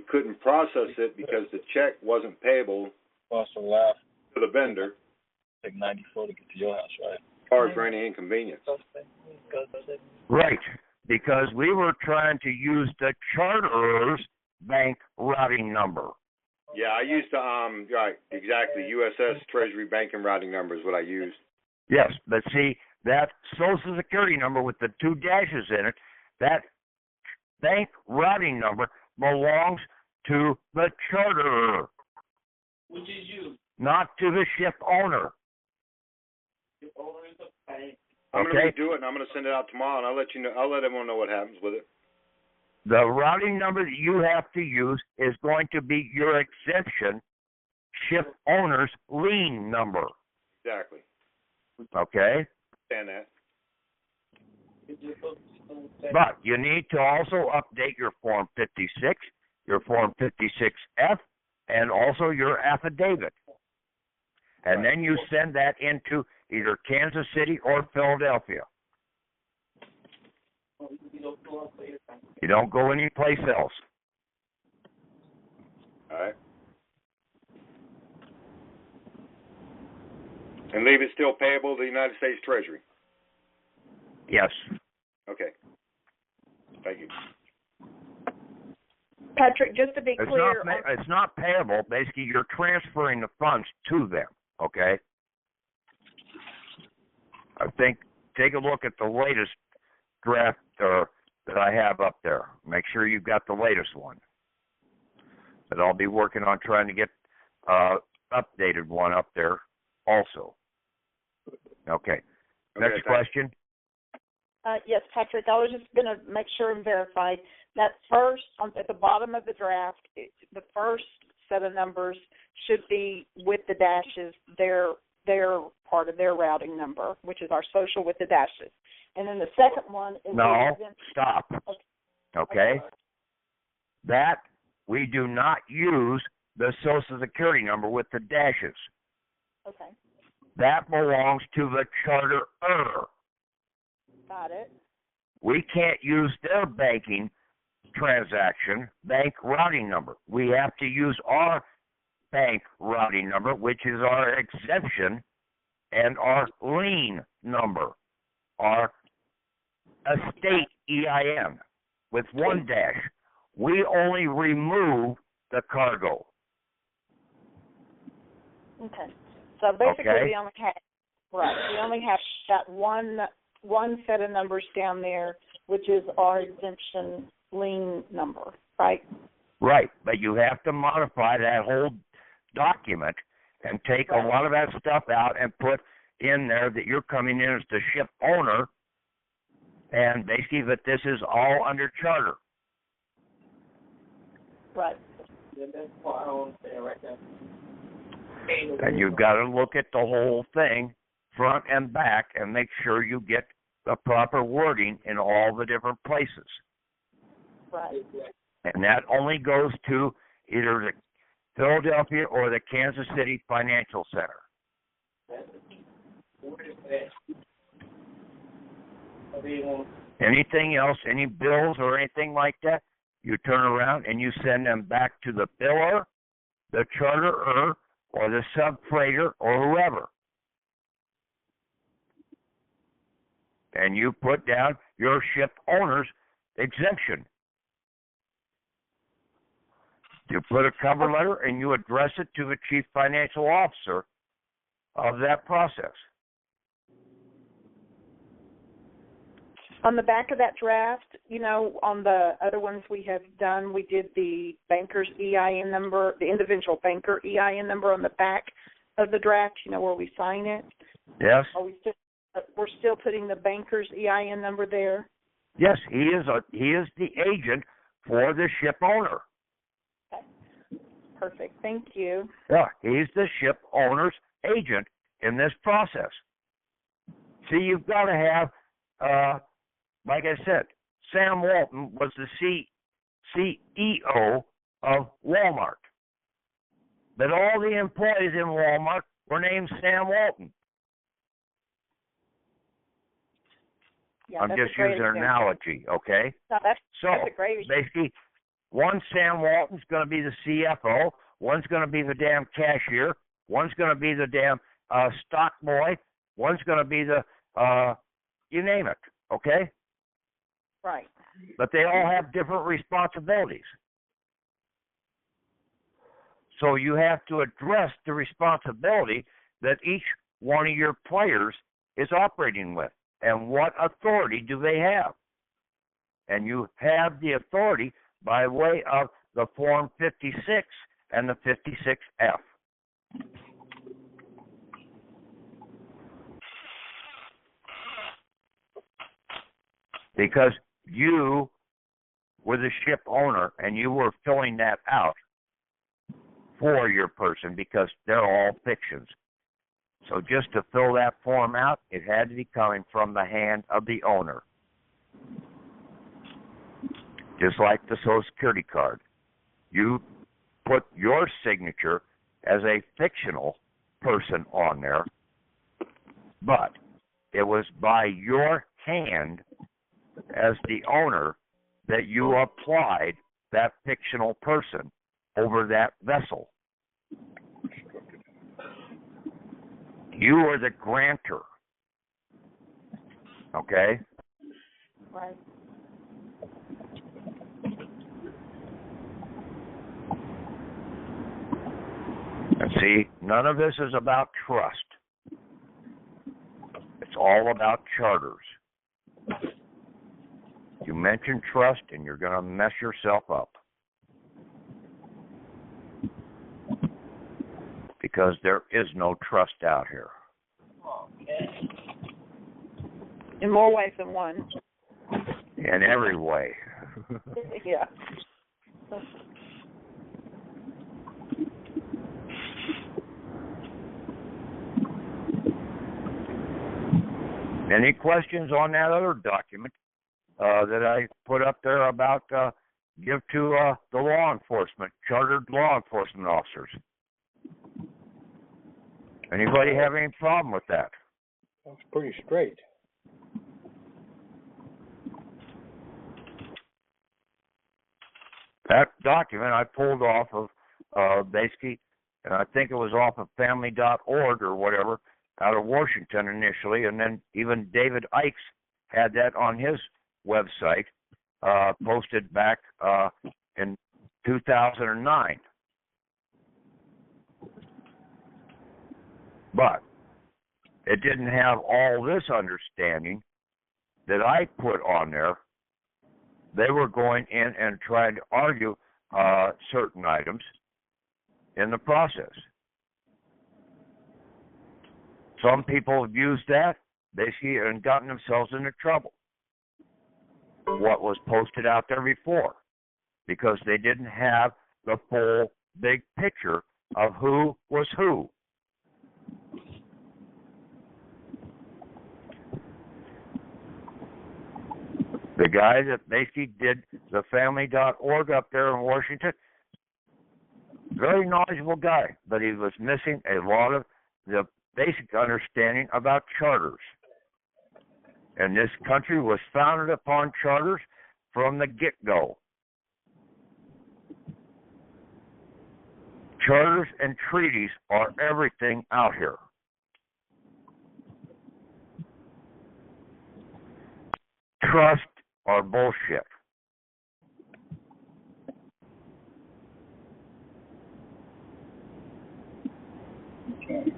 couldn't process it because the check wasn't payable to the vendor. Take 94 to get to your house, right? Charge for any inconvenience. Right, because we were trying to use the charterer's bank routing number. Yeah, I used the right, exactly. USS Treasury banking routing number is what I used. Yes, but see, that Social Security number with the 2 dashes in it, that bank routing number belongs to the charterer, Which is you. not to the ship owner. The owner is the bank. I'm going to redo it, and I'm going to send it out tomorrow, and I'll let you know. I'll let everyone know what happens with it. The routing number that you have to use is going to be your exemption ship owner's lien number. Exactly. Okay? Understand that. But you need to also update your Form 56, your Form 56F, and also your affidavit. And then you send that into either Kansas City or Philadelphia. You don't go anyplace else. All right. And leave it still payable to the United States Treasury. Yes. Okay. Thank you. Patrick, just to be clear, it's not payable. Basically, you're transferring the funds to them. Okay. I think take a look at the latest draft that I have up there. Make sure you've got the latest one. But I'll be working on trying to get updated one up there also. Okay. Next question. Yes, Patrick, I was just going to make sure and verify that first, at the bottom of the draft, the first set of numbers should be with the dashes, their part of their routing number, which is our social with the dashes. And then the second one is... No, stop. Okay? That, we do not use the Social Security number with the dashes. Okay. That belongs to the charterer. Got it. We can't use their banking transaction bank routing number. We have to use our bank routing number, which is our exemption, and our lien number, our estate EIN with 1 dash. We only remove the cargo. Okay. So basically we only have that one set of numbers down there, which is our exemption lien number, right? Right, but you have to modify that whole document and take a lot of that stuff out and put in there that you're coming in as the ship owner, and basically that this is all under charter. Right. And you've got to look at the whole thing, front and back, and make sure you get the proper wording in all the different places. Right. And that only goes to either the Philadelphia or the Kansas City Financial Center. Anything else, any bills or anything like that, you turn around and you send them back to the biller, the charterer, or the sub-freighter, or whoever. and you put down your ship owner's exemption. You put a cover letter and you address it to the chief financial officer of that process. On the back of that draft, on the other ones we have done, we did the banker's EIN number, the individual banker EIN number on the back of the draft, where we sign it. Yes. We're still putting the banker's EIN number there? Yes, he is the agent for the ship owner. Okay. Perfect. Thank you. Yeah, he's the ship owner's agent in this process. See, you've got to have, like I said, Sam Walton was the CEO of Walmart. But all the employees in Walmart were named Sam Walton. Yeah, I'm just using an analogy, okay? No, that's a great example. Basically, one Sam Walton's going to be the CFO, one's going to be the damn cashier, one's going to be the damn stock boy, one's going to be the, you name it, okay? Right. But they all have different responsibilities. So you have to address the responsibility that each one of your players is operating with. And what authority do they have? And you have the authority by way of the Form 56 and the 56F. Because you were the ship owner and you were filling that out for your person because they're all fictions. So just to fill that form out, it had to be coming from the hand of the owner. Just like the Social Security card. You put your signature as a fictional person on there, but it was by your hand as the owner that you applied that fictional person over that vessel. You are the grantor. Okay? Right. And see, none of this is about trust. It's all about charters. You mention trust and you're going to mess yourself up. Because there is no trust out here. In more ways than one. In every way. Yeah. Any questions on that other document that I put up there about give to the law enforcement, chartered law enforcement officers? Anybody have any problem with that? That's pretty straight. That document I pulled off of basically, and I think it was off of family.org or whatever, out of Washington initially, and then even David Ikes had that on his website, posted back in 2009. But it didn't have all this understanding that I put on there. They were going in and trying to argue certain items in the process. Some people have used that, basically, and gotten themselves into trouble. What was posted out there before, because they didn't have the full big picture of who was who. The guy that basically did the family.org up there in Washington, very knowledgeable guy, but he was missing a lot of the basic understanding about charters. And this country was founded upon charters from the get-go. Charters and treaties are everything out here. Trust or bullshit. Okay.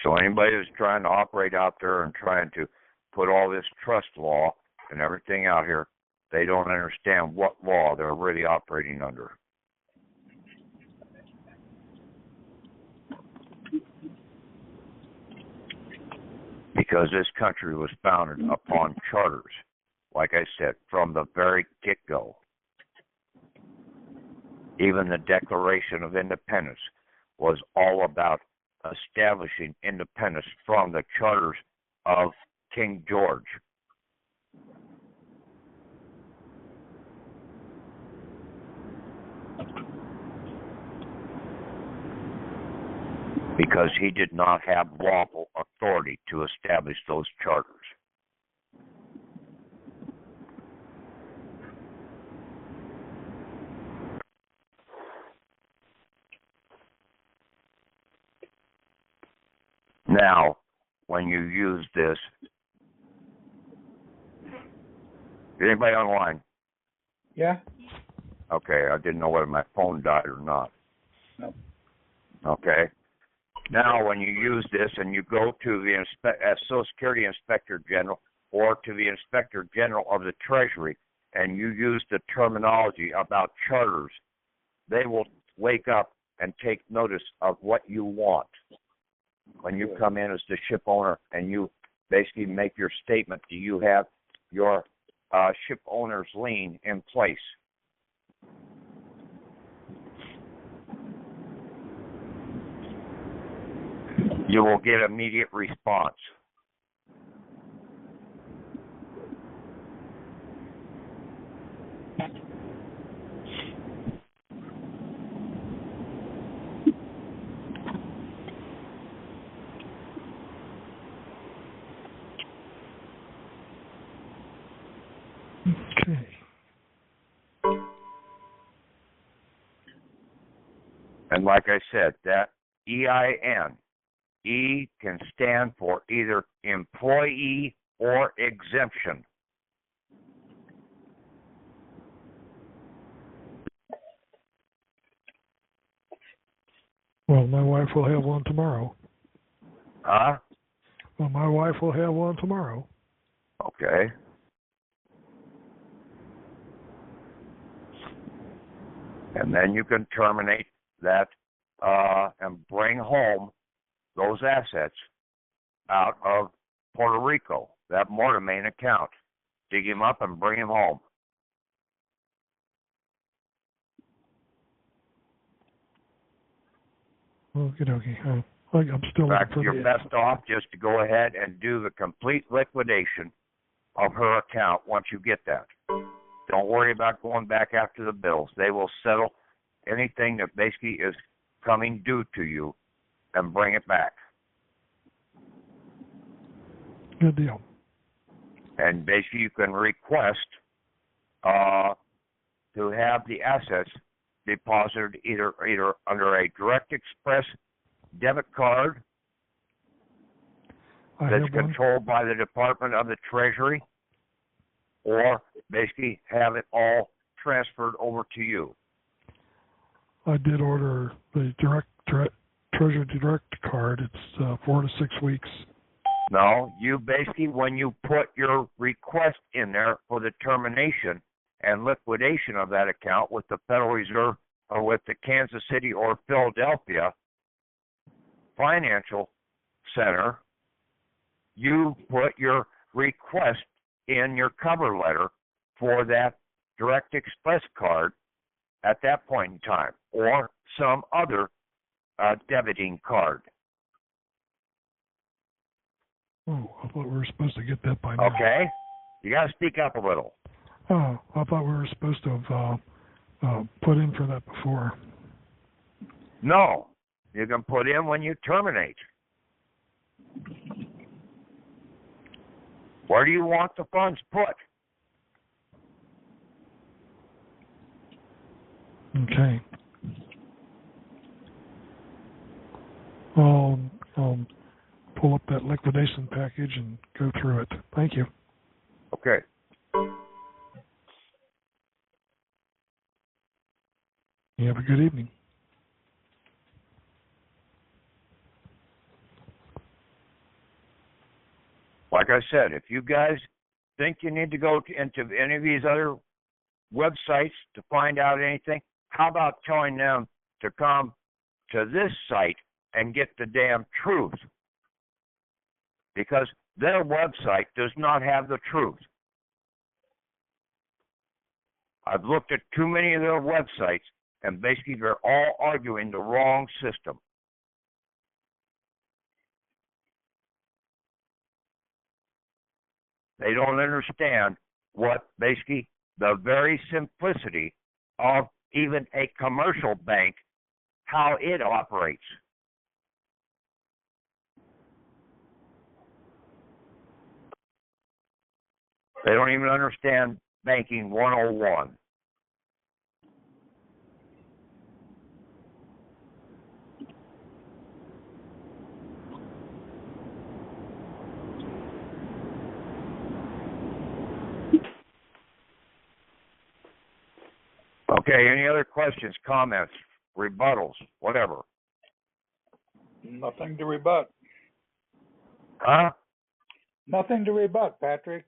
So anybody who's trying to operate out there and trying to put all this trust law and everything out here, they don't understand what law they're really operating under. Because this country was founded upon charters, like I said, from the very get-go. Even the Declaration of Independence was all about establishing independence from the charters of King George. Because he did not have lawful authority to establish those charters. Now, when you use this, anybody online? Yeah. Okay, I didn't know whether my phone died or not. No. Okay. Now, when you use this and you go to the Social Security Inspector General or to the Inspector General of the Treasury and you use the terminology about charters, they will wake up and take notice of what you want. When you come in as the ship owner and you basically make your statement, do you have your ship owner's lien in place? You will get immediate response. Okay. And like I said, that EIN, E can stand for either employee or exemption. Well, my wife will have one tomorrow. Huh? Well, my wife will have one tomorrow. Okay. And then you can terminate that and bring home those assets out of Puerto Rico, that mortmain account. Dig him up and bring him home. Okie dokie. I'm still In fact, looking for you're best off just to go ahead and do the complete liquidation of her account once you get that. Don't worry about going back after the bills. They will settle anything that basically is coming due to you and bring it back. Good deal. And basically you can request to have the assets deposited either under a direct express debit card that's controlled by the Department of the Treasury, or basically have it all transferred over to you. I did order the Treasury Direct card. It's 4 to 6 weeks. No, you basically, when you put your request in there for the termination and liquidation of that account with the Federal Reserve or with the Kansas City or Philadelphia Financial Center, you put your request in your cover letter for that Direct Express card at that point in time, or some other debiting card. Oh, I thought we were supposed to get that by now. Okay. You got to speak up a little. Oh, I thought we were supposed to have put in for that before. No. You can put in when you terminate. Where do you want the funds put? Okay. I'll pull up that liquidation package and go through it. Thank you. Okay. You have a good evening. Like I said, if you guys think you need to go into any of these other websites to find out anything, how about telling them to come to this site and get the damn truth? Because their website does not have the truth. I've looked at too many of their websites, and basically they're all arguing the wrong system. They don't understand what basically the very simplicity of even a commercial bank, how it operates. They don't even understand banking 101. Okay, any other questions, comments, rebuttals, whatever? Nothing to rebut. Huh? Nothing to rebut, Patrick.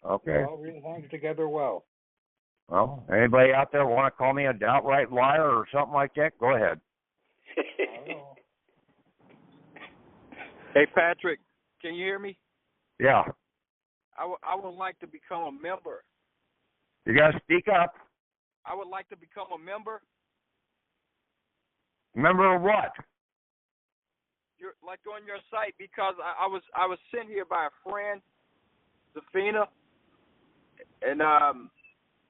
Okay. All really hangs together well. Well, anybody out there want to call me an outright liar or something like that? Go ahead. Hey, Patrick, can you hear me? Yeah. I would like to become a member. You got to speak up. I would like to become a member. Member of what? You're like on your site, because I was sent here by a friend, Zafina, and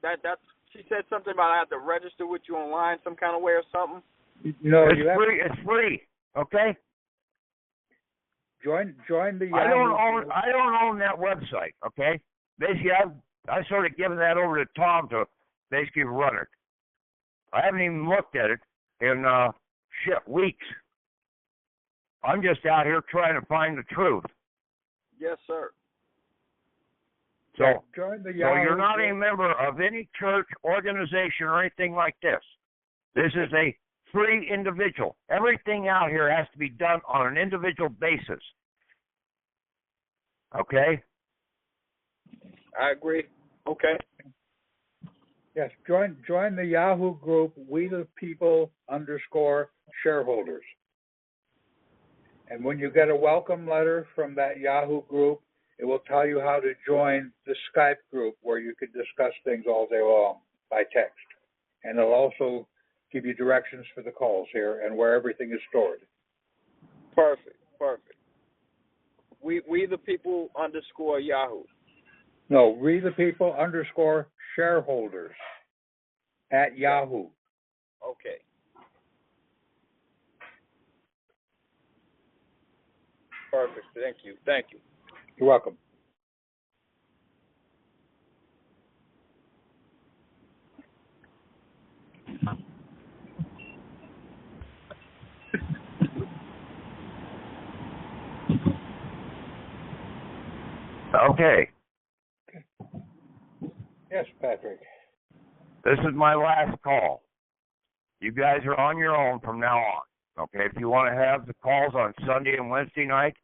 that's she said something about I have to register with you online some kind of way or something. No, it's free. It's free. Okay. Join the. I don't own that website. Okay. Basically, I sort of given that over to Tom to basically run it. I haven't even looked at it in weeks. I'm just out here trying to find the truth. Yes, sir. So, join the so you're not a member of any church, organization, or anything like this. This is a free individual. Everything out here has to be done on an individual basis. Okay? I agree. Okay. Yes, join the Yahoo group, We the People _shareholders. And when you get a welcome letter from that Yahoo group, it will tell you how to join the Skype group where you can discuss things all day long by text. And it'll also give you directions for the calls here and where everything is stored. Perfect. We the People _Yahoo. No, We the People _shareholders at Yahoo. Okay. Perfect. Thank you. You're welcome. Okay. Yes, Patrick. This is my last call. You guys are on your own from now on. Okay, if you want to have the calls on Sunday and Wednesday night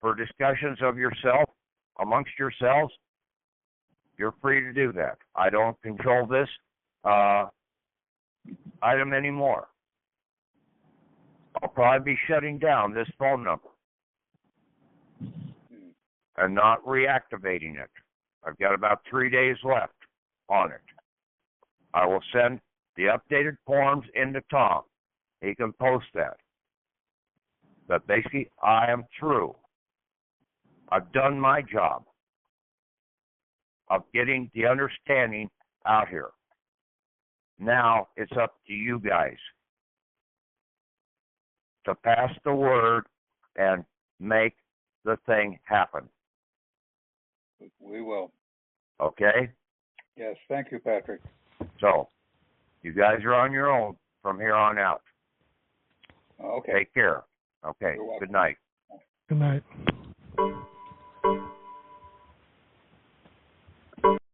for discussions of yourself, amongst yourselves, you're free to do that. I don't control this item anymore. I'll probably be shutting down this phone number and not reactivating it. I've got about 3 days left on it. I will send the updated forms into Tom. He can post that. But basically, I am through. I've done my job of getting the understanding out here. Now it's up to you guys to pass the word and make the thing happen. We will. Okay? Yes, thank you, Patrick. So, you guys are on your own from here on out. Okay. Take care. Okay. Good night. Good night.